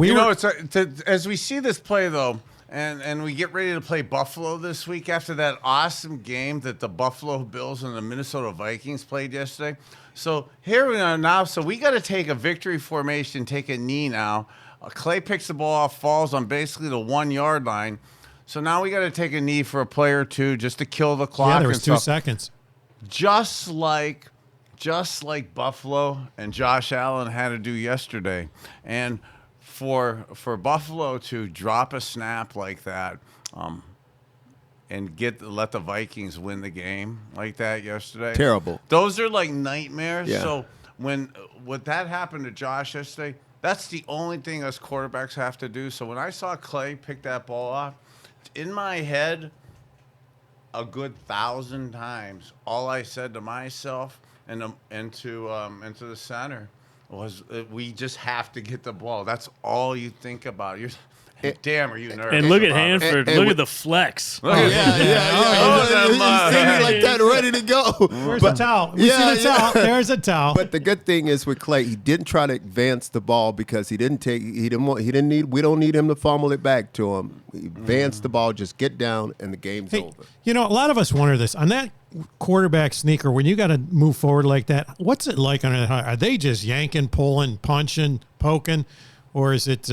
as we see this play, though, and we get ready to play Buffalo this week after that awesome game that the Buffalo Bills and the Minnesota Vikings played yesterday. So here we are now. So we got to take a victory formation, take a knee now. Clay picks the ball off, falls on basically the 1 yard line. So now we got to take a knee for a play or two just to kill the clock. Yeah, there was 2 seconds. Just like Buffalo and Josh Allen had to do yesterday. And for Buffalo to drop a snap like that and let the Vikings win the game like that yesterday. Terrible. Those are like nightmares. Yeah. So when that happened to Josh yesterday, that's the only thing us quarterbacks have to do. So when I saw Clay pick that ball off, in my head, a good 1,000 times, all I said to myself and to the center was we just have to get the ball. That's all you think about. Damn, are you nervous? And look at Hanford. Look at the flex. Yeah. He's sitting like that, ready to go. Where's the towel? We see the towel. There's a towel. But the good thing is with Clay, he didn't try to advance the ball because we don't need him to fumble it back to him. He advanced the ball, just get down, and the game's over. You know, a lot of us wonder this. On that quarterback sneaker, when you got to move forward like that, what's it like under that? Are they just yanking, pulling, punching, poking, or is it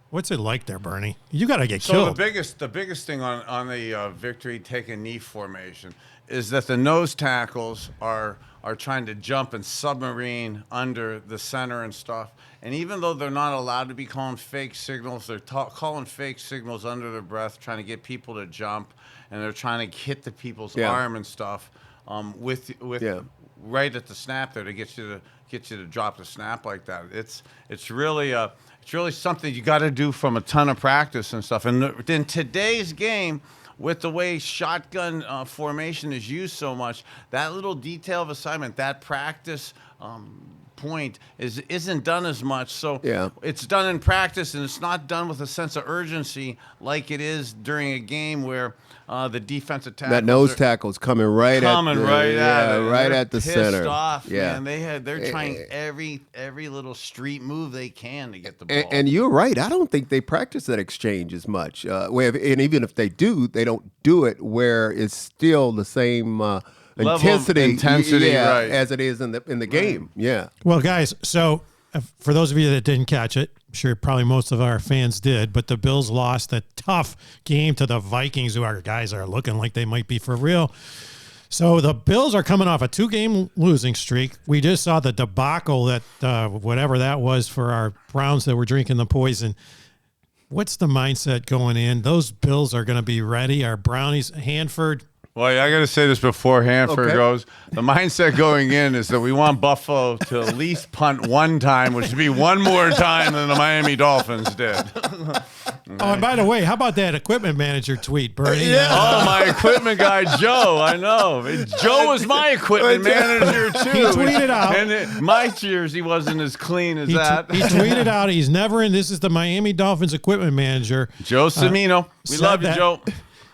what's it like there, Bernie? You got to get killed. So the biggest thing on the victory take a knee formation is that the nose tackles are are trying to jump and submarine under the center and stuff. And even though they're not allowed to be calling fake signals, they're calling fake signals under their breath, trying to get people to jump, and they're trying to hit the people's arm and stuff with right at the snap there to get you to drop the snap like that. It's really something you got to do from a ton of practice and stuff. And in today's game, with the way shotgun formation is used so much, that little detail of assignment, that practice point isn't done as much. So it's done in practice, and it's not done with a sense of urgency like it is during a game where the defensive tackles, that nose tackle's coming right at the center. Pissed off, man. They're trying every little street move they can to get the ball. And you're right. I don't think they practice that exchange as much. And even if they do, they don't do it where it's still the same intensity right, as it is in the game. Yeah. Well, guys, so for those of you that didn't catch it, I'm sure probably most of our fans did, but the Bills lost a tough game to the Vikings, who our guys are looking like they might be for real. So the Bills are coming off a 2-game losing streak. We just saw the debacle that whatever that was for our Browns that were drinking the poison. What's the mindset going in? Those Bills are going to be ready. Our Brownies, Hanford. Well, I got to say this before Hanford goes. The mindset going in is that we want Buffalo to at least punt one time, which would be one more time than the Miami Dolphins did. Oh, and by the way, how about that equipment manager tweet, Bernie? Oh, my equipment guy, Joe. I know. Joe was my equipment manager, too. He tweeted out. And my jersey wasn't as clean as that. He tweeted out he's never in. This is the Miami Dolphins equipment manager. Joe Cimino. We love you, Joe.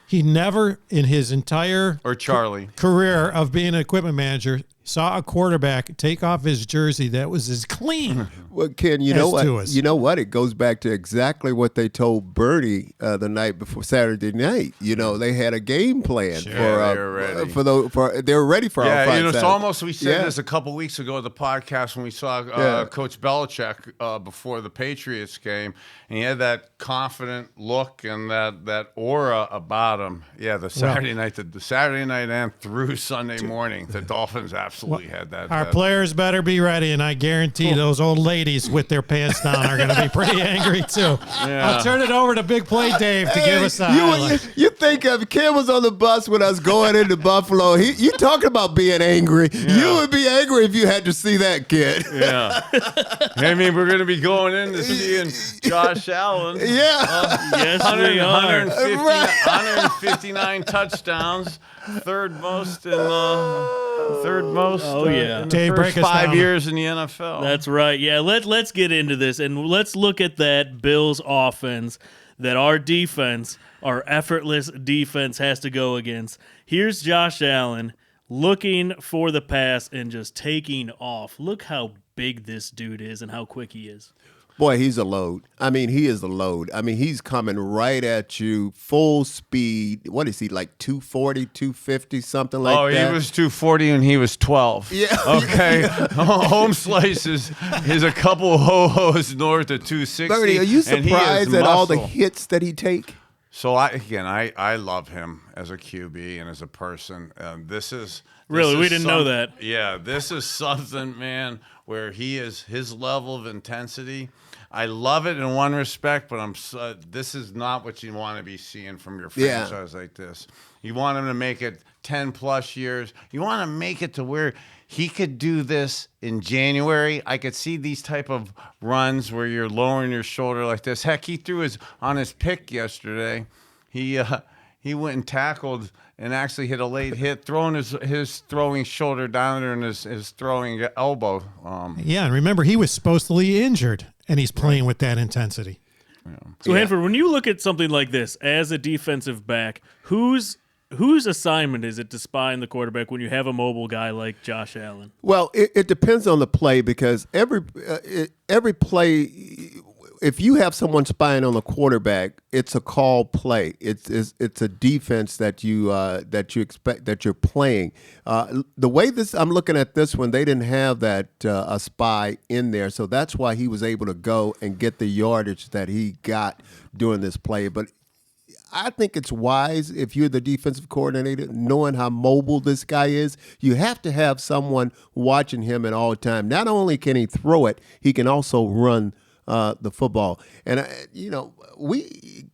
He never in his entire career of being an equipment manager saw a quarterback take off his jersey that was as clean. Well, Ken, you know what? You know what? It goes back to exactly what they told Bernie the night before Saturday night. You know, they had a game plan they were ready. They were ready for our fight. It's almost, we said this a couple weeks ago at the podcast when we saw Coach Belichick before the Patriots game, and he had that confident look and that aura about him. Yeah, the Saturday night and through Sunday morning, the Dolphins absolutely had that. Our players better be ready, and I guarantee those old ladies with their pants down are going to be pretty angry too. Yeah. I'll turn it over to Big Play Dave to give us a highlight. You think of Ken was on the bus with us going into Buffalo. You talking about being angry. Yeah. You would be angry if you had to see that kid. Yeah. I mean, we're going to be going in to seeing Josh Allen. Yeah. Yes, we are. 159 touchdowns. Third most in Dave, the first 5 years in the NFL. That's right. Yeah, let's get into this and let's look at that Bills offense that our defense, our effortless defense, has to go against. Here's Josh Allen looking for the pass and just taking off. Look how big this dude is and how quick he is. Boy, he's a load. I mean, he is a load. I mean, he's coming right at you, full speed. What is he, like 240, 250, something like that? Oh, he was 240 and he was 12. Yeah. Okay. Home slice is a couple ho-hos north of 260. Bernie, are you surprised at all the hits that he take? So, I love him as a QB and as a person. We didn't know that. Yeah, this is something, man, where his level of intensity. I love it in one respect, but this is not what you want to be seeing from your franchise like this. You want him to make it 10-plus years. You want to make it to where he could do this in January. I could see these type of runs where you're lowering your shoulder like this. Heck, he threw on his pick yesterday. He went and tackled and actually hit a late hit, throwing his throwing shoulder down there and his throwing elbow. And remember, he was supposedly injured, and he's playing with that intensity. Yeah. So, Hanford, when you look at something like this as a defensive back, whose assignment is it to spy on the quarterback when you have a mobile guy like Josh Allen? Well, it depends on the play because every play, if you have someone spying on the quarterback, it's a call play. It's a defense that you expect that you're playing. The way I'm looking at this one, they didn't have that a spy in there, so that's why he was able to go and get the yardage that he got during this play. But I think it's wise if you're the defensive coordinator, knowing how mobile this guy is. You have to have someone watching him at all time. Not only can he throw it, he can also run the football. And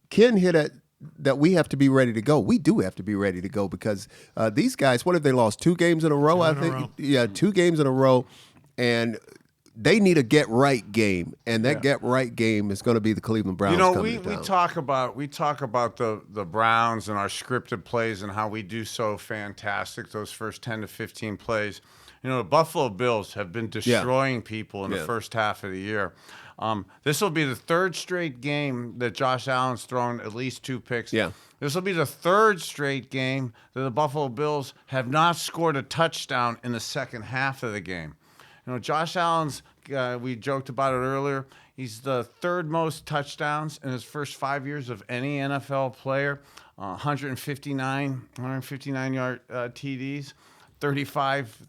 Ken hit it that we have to be ready to go. We do have to be ready to go because these guys, what have they lost? 2 games in a row, I think. Yeah, 2 games in a row, and they need a get right game, and that get right game is going to be the Cleveland Browns. We talk about the Browns and our scripted plays and how we do so fantastic those first 10 to 15 plays. The Buffalo Bills have been destroying people in the first half of the year. This will be the 3rd straight game that Josh Allen's thrown at least 2 picks. Yeah. This will be the 3rd straight game that the Buffalo Bills have not scored a touchdown in the second half of the game. Josh Allen's, we joked about it earlier, he's the 3rd most touchdowns in his first 5 years of any NFL player, 159 yard TDs, 35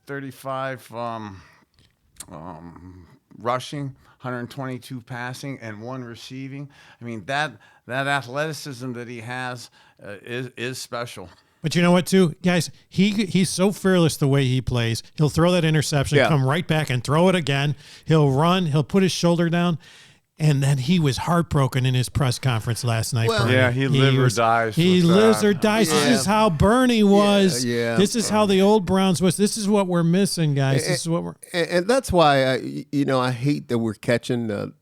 rushing, 122 passing, and 1 receiving. I mean, that athleticism that he has is special. But you know what, too, guys? He's so fearless the way he plays. He'll throw that interception, come right back and throw it again. He'll run. He'll put his shoulder down. And then he was heartbroken in his press conference last night. Well, yeah, he lives or dies. He lives or dies. Yeah. This is how Bernie was. Yeah. This is how the old Browns was. This is what we're missing, guys. This is what we're. And that's why I hate that we're catching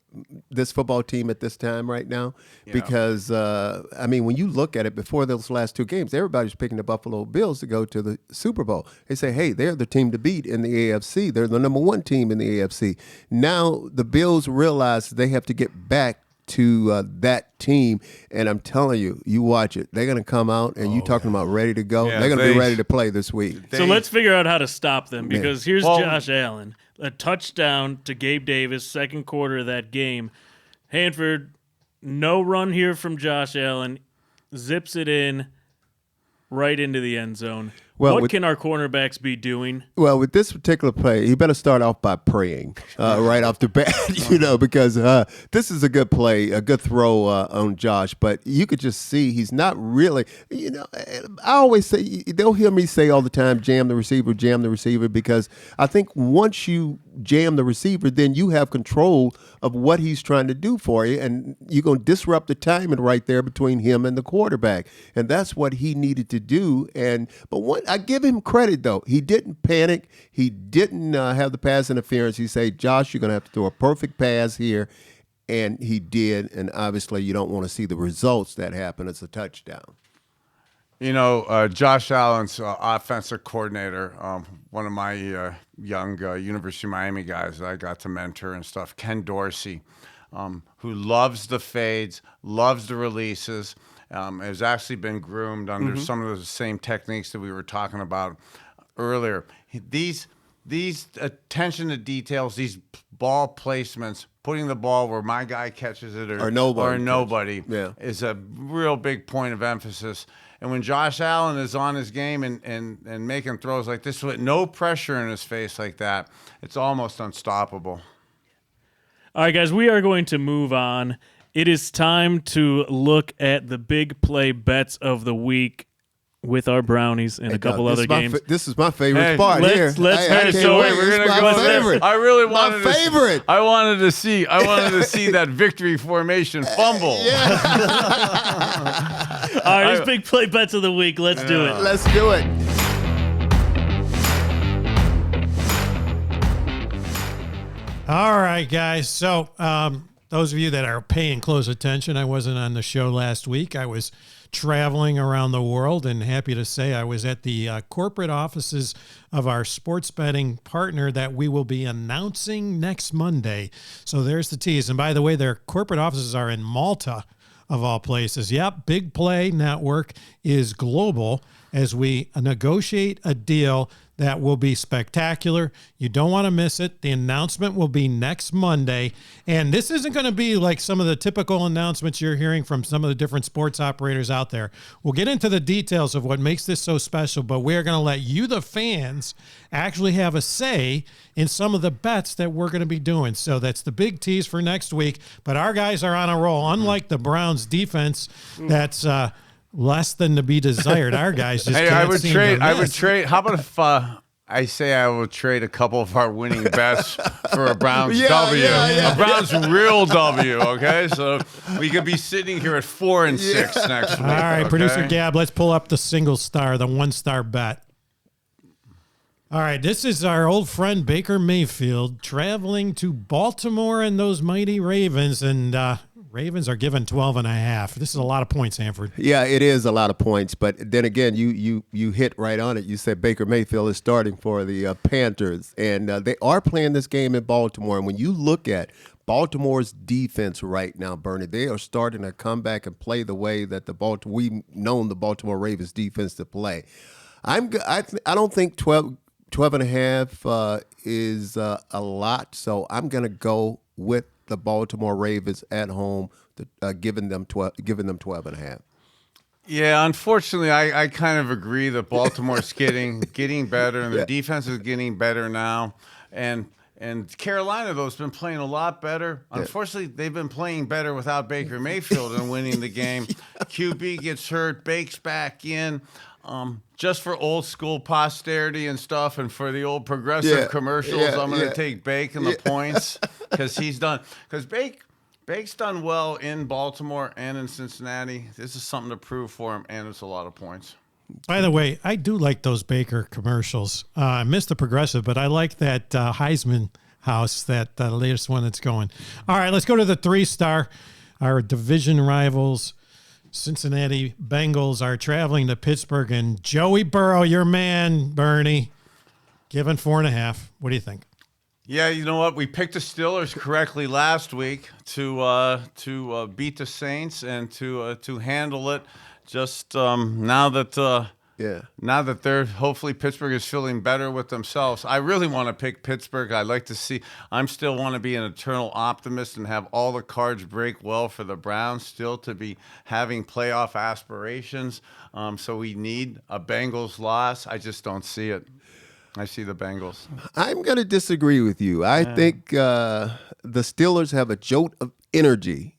this football team at this time right now because when you look at it before those last 2 games, everybody's picking the Buffalo Bills to go to the Super Bowl. They say, hey, they're the team to beat in the AFC. They're the number 1 team in the AFC. Now the Bills realize they have to get back to that team, and I'm telling you, you watch it. They're going to come out, and you talking about ready to go. Yeah, they're going to be ready to play this week. So let's figure out how to stop them because here's Josh Allen. A touchdown to Gabe Davis, 2nd quarter of that game. Hanford, no run here from Josh Allen, zips it in right into the end zone. Well, what can our cornerbacks be doing? Well, with this particular play, you better start off by praying right off the bat, because this is a good play, a good throw on Josh. But you could just see he's not really, I always say, they'll hear me say all the time, jam the receiver, because I think once you jam the receiver, then you have control of what he's trying to do for you, and you're going to disrupt the timing right there between him and the quarterback. And that's what he needed to do. But I give him credit, though. He didn't panic. He didn't have the pass interference. He said, Josh, you're going to have to throw a perfect pass here. And he did. And obviously, you don't want to see the results that happen as a touchdown. Josh Allen's offensive coordinator, one of my young University of Miami guys that I got to mentor and stuff, Ken Dorsey, who loves the fades, loves the releases, has actually been groomed under some of the same techniques that we were talking about earlier. These attention to details, these ball placements, putting the ball where my guy catches it or nobody is a real big point of emphasis. And when Josh Allen is on his game and making throws like this with no pressure in his face like that, it's almost unstoppable. All right, guys, we are going to move on. It is time to look at the big play bets of the week with our brownies and a couple other games. This is my favorite part here. Let's we're gonna go favorite. I really wanted my favorite. I wanted to see that victory formation fumble. All right, it's big play bets of the week. Let's do it. Let's do it. All right, guys. So those of you that are paying close attention, I wasn't on the show last week. I was traveling around the world, and happy to say I was at the corporate offices of our sports betting partner that we will be announcing next Monday. So there's the tease. And by the way, their corporate offices are in Malta, of all places. Yep, Big Play Network is global as we negotiate a deal that will be spectacular. You don't want to miss it. The announcement will be next Monday. And this isn't going to be like some of the typical announcements you're hearing from some of the different sports operators out there. We'll get into the details of what makes this so special, but we're going to let you, the fans, actually have a say in some of the bets that we're going to be doing. So that's the big tease for next week. But our guys are on a roll, unlike the Browns defense that's less than to be desired. Our guys just Hey, can't I would seem trade. to I would miss. trade. How about if I say I will trade a couple of our winning bets for a Browns Yeah, W, yeah. a Browns real W? Okay, so we could be sitting here at 4-6 next week. All right, okay? producer Gab, let's pull up the single star, the 1-star bet. All right, this is our old friend Baker Mayfield traveling to Baltimore and those mighty Ravens, and Ravens are given 12.5. This is a lot of points, Hanford. Yeah, it is a lot of points, but then again, you hit right on it. You said Baker Mayfield is starting for the Panthers, and they are playing this game in Baltimore. And when you look at Baltimore's defense right now, Bernie, they are starting to come back and play the way that we've known the Baltimore Ravens defense to play. I don't think 12.5 is a lot, so I'm going to go with the Baltimore Ravens at home, giving them 12.5. Yeah, unfortunately, I kind of agree that Baltimore's getting better, and the defense is getting better now, and Carolina though has been playing a lot better. Unfortunately, they've been playing better without Baker Mayfield and winning the game. QB gets hurt, Bake's back in. Just for old school posterity and stuff, and for the old progressive commercials, I'm going to take Bake and the points because Bake's done well in Baltimore and in Cincinnati. This is something to prove for him, and it's a lot of points. By the way, I do like those Baker commercials. I missed the progressive, but I like that Heisman house, that latest one that's going. All right, let's go to the 3-star. Our division rivals, Cincinnati Bengals, are traveling to Pittsburgh, and Joey Burrow, your man, Bernie, given 4.5. What do you think? Yeah, you know what? We picked the Steelers correctly last week to beat the Saints and to handle it. Just now that they're hopefully Pittsburgh is feeling better with themselves. I really want to pick Pittsburgh. I'd like to see. I'm still want to be an eternal optimist and have all the cards break well for the Browns still to be having playoff aspirations. So we need a Bengals loss. I just don't see it. I see the Bengals. I'm going to disagree with you. I think the Steelers have a jolt of energy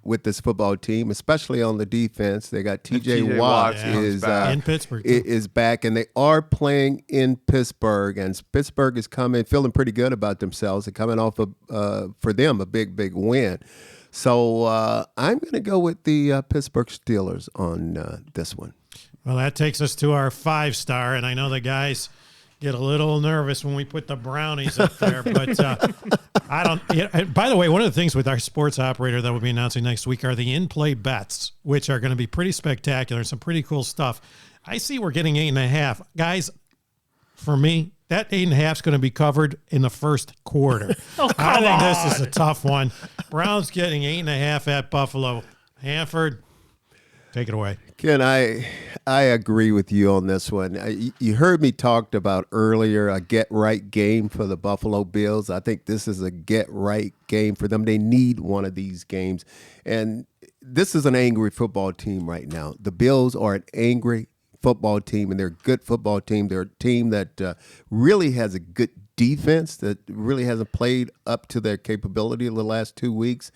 with this football team, especially on the defense. They got T.J. Watt is in Pittsburgh is back, and they are playing in Pittsburgh. And Pittsburgh is feeling pretty good about themselves. They're coming off for them a big win. So I'm going to go with the Pittsburgh Steelers on this one. Well, that takes us to our 5-star, and I know the guys get a little nervous when we put the Brownies up there, but I don't. By the way, one of the things with our sports operator that we'll be announcing next week are the in-play bets, which are going to be pretty spectacular, some pretty cool stuff. I see we're getting 8.5. Guys, for me, that 8.5 is going to be covered in the first quarter. I think this is a tough one. Browns getting 8.5 at Buffalo. Hanford, take it away. Ken, I agree with you on this one. You heard me talked about earlier a get-right game for the Buffalo Bills. I think this is a get-right game for them. They need one of these games. And this is an angry football team right now. The Bills are an angry football team, and they're a good football team. They're a team that really has a good defense that really hasn't played up to their capability in the last 2 weeks.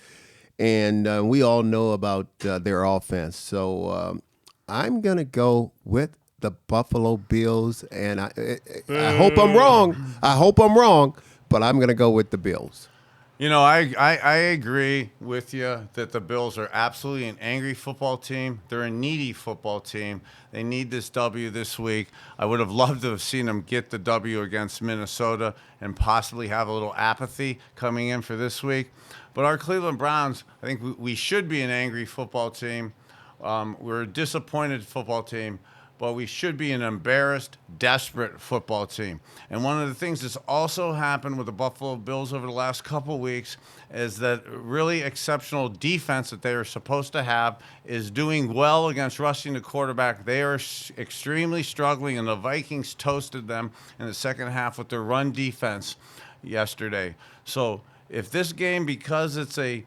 And we all know about their offense. So I'm going to go with the Buffalo Bills. And I hope I'm wrong. But I'm going to go with the Bills. You know, I agree with you that the Bills are absolutely an angry football team. They're a needy football team. They need this W this week. I would have loved to have seen them get the W against Minnesota and possibly have a little apathy coming in for this week. But our Cleveland Browns, I think we should be an angry football team. We're a disappointed football team, but we should be an embarrassed, desperate football team. And one of the things that's also happened with the Buffalo Bills over the last couple weeks is that really exceptional defense that they are supposed to have is doing well against rushing the quarterback. They are extremely struggling, and the Vikings toasted them in the second half with their run defense yesterday. So if this game, because it's a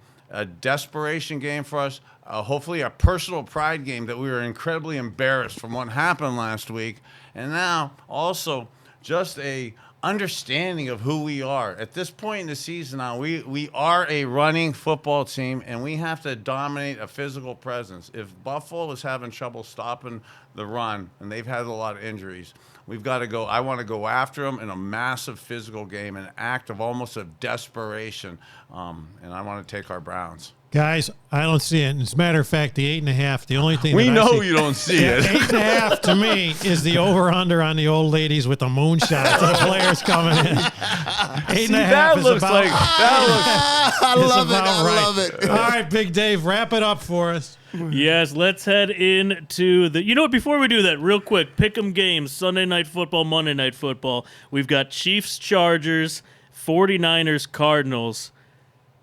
desperation game for us, hopefully a personal pride game that we were incredibly embarrassed from what happened last week, and now also just a understanding of who we are. At this point in the season now, we are a running football team, and we have to dominate a physical presence. If Buffalo is having trouble stopping the run, and they've had a lot of injuries, we've got to go. I want to go after them in a massive physical game, an act of almost of desperation, and I want to take our Browns. Guys, I don't see it. As a matter of fact, the 8.5, the only thing We that I know see, you don't see it. 8.5 to me is the over-under on the old ladies with the moonshot to the players coming in. 8.5 That is looks about, like that I is love it. about I right. love it. All right, Big Dave, wrap it up for us. Yes, let's head into the. You know what? Before we do that, real quick, pick 'em games: Sunday Night Football, Monday Night Football. We've got Chiefs, Chargers, 49ers, Cardinals.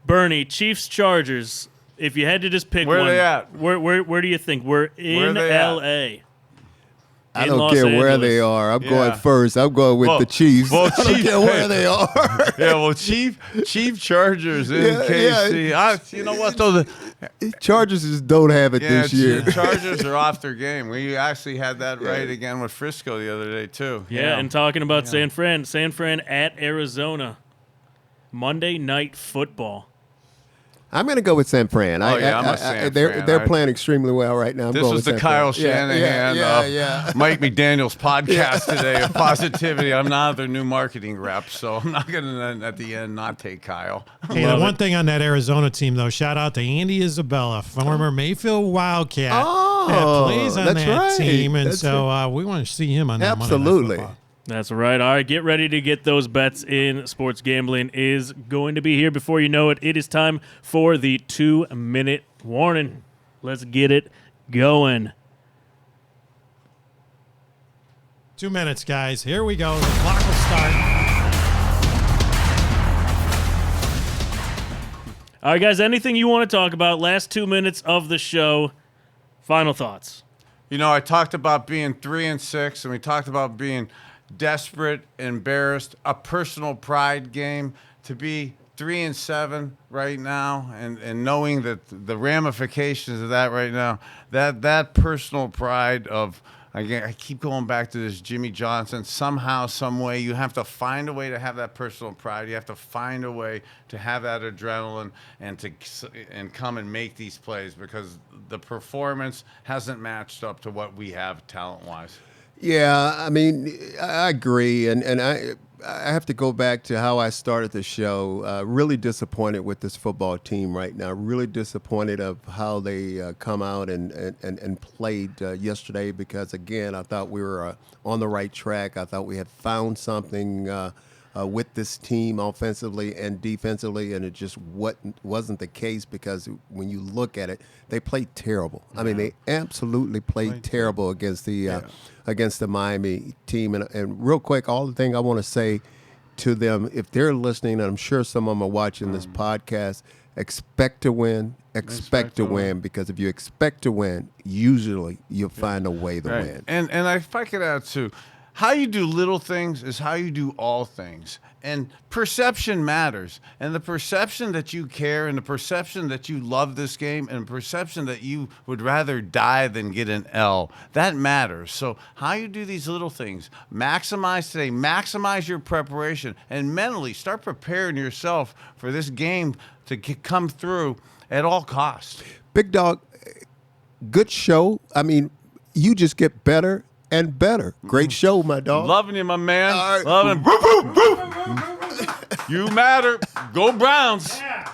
Bernie, Chiefs, Chargers. If you had to just pick Where one, are they at? Where do you think? We're in they at? L.A. I in don't Los care where Angeles. they are. I'm Yeah. going first. I'm going with Well- the Chiefs. well, I don't Chiefs- care where they are. Yeah, well, Chief Chargers in Yeah, KC. yeah. You know what though? Chargers just don't have it Yeah, this year. Chargers are off their game. We actually had that right again with Frisco the other day too. Yeah, and talking about San Fran at Arizona. Monday Night Football. I'm going to go with San Fran. Oh, yeah, I'm a San they're Fran. playing extremely well right now. I'm This going was with the San Kyle Fran. Shanahan, Yeah. Mike McDaniel's podcast today of positivity. I'm not their new marketing rep, so I'm not going to at the end not take Kyle. Hey, the one thing on that Arizona team, though, shout out to Andy Isabella, former Mayfield Wildcat, that plays on that's that right. team, and That's so we want to see him on that Monday Night Absolutely. Football. That's right. All right, get ready to get those bets in. Sports gambling is going to be here before you know it. It is time for the 2-minute warning. Let's get it going. 2 minutes, guys. Here we go. The clock will start. All right, guys, anything you want to talk about? Last 2 minutes of the show. Final thoughts. You know, I talked about being 3-6, and we talked about being desperate, embarrassed, a personal pride game. To be 3-7 right now, and knowing that the ramifications of that right now, that personal pride of, again, I keep going back to this Jimmy Johnson. Somehow, some way, you have to find a way to have that personal pride. You have to find a way to have that adrenaline and come and make these plays, because the performance hasn't matched up to what we have talent-wise. Yeah, I mean, I agree, and I have to go back to how I started the show. Really disappointed with this football team right now. Really disappointed of how they come out and played yesterday, because, again, I thought we were on the right track. I thought we had found something with this team offensively and defensively, and it just wasn't the case, because when you look at it, they played terrible. I mean, they absolutely played terrible against the Miami team. And real quick, all the thing I want to say to them, if they're listening, and I'm sure some of them are watching this podcast, expect to win, expect to win, because if you expect to win, usually you'll find a way to win. And if I could add too, how you do little things is how you do all things. And perception matters. And the perception that you care, and the perception that you love this game, and the perception that you would rather die than get an L, that matters. So how you do these little things, maximize today, maximize your preparation, and mentally start preparing yourself for this game to come through at all costs. Big Dog, good show. I mean, you just get better and better. Great show, my dog. Loving you, my man. All right. Loving. You matter. Go Browns. Yeah.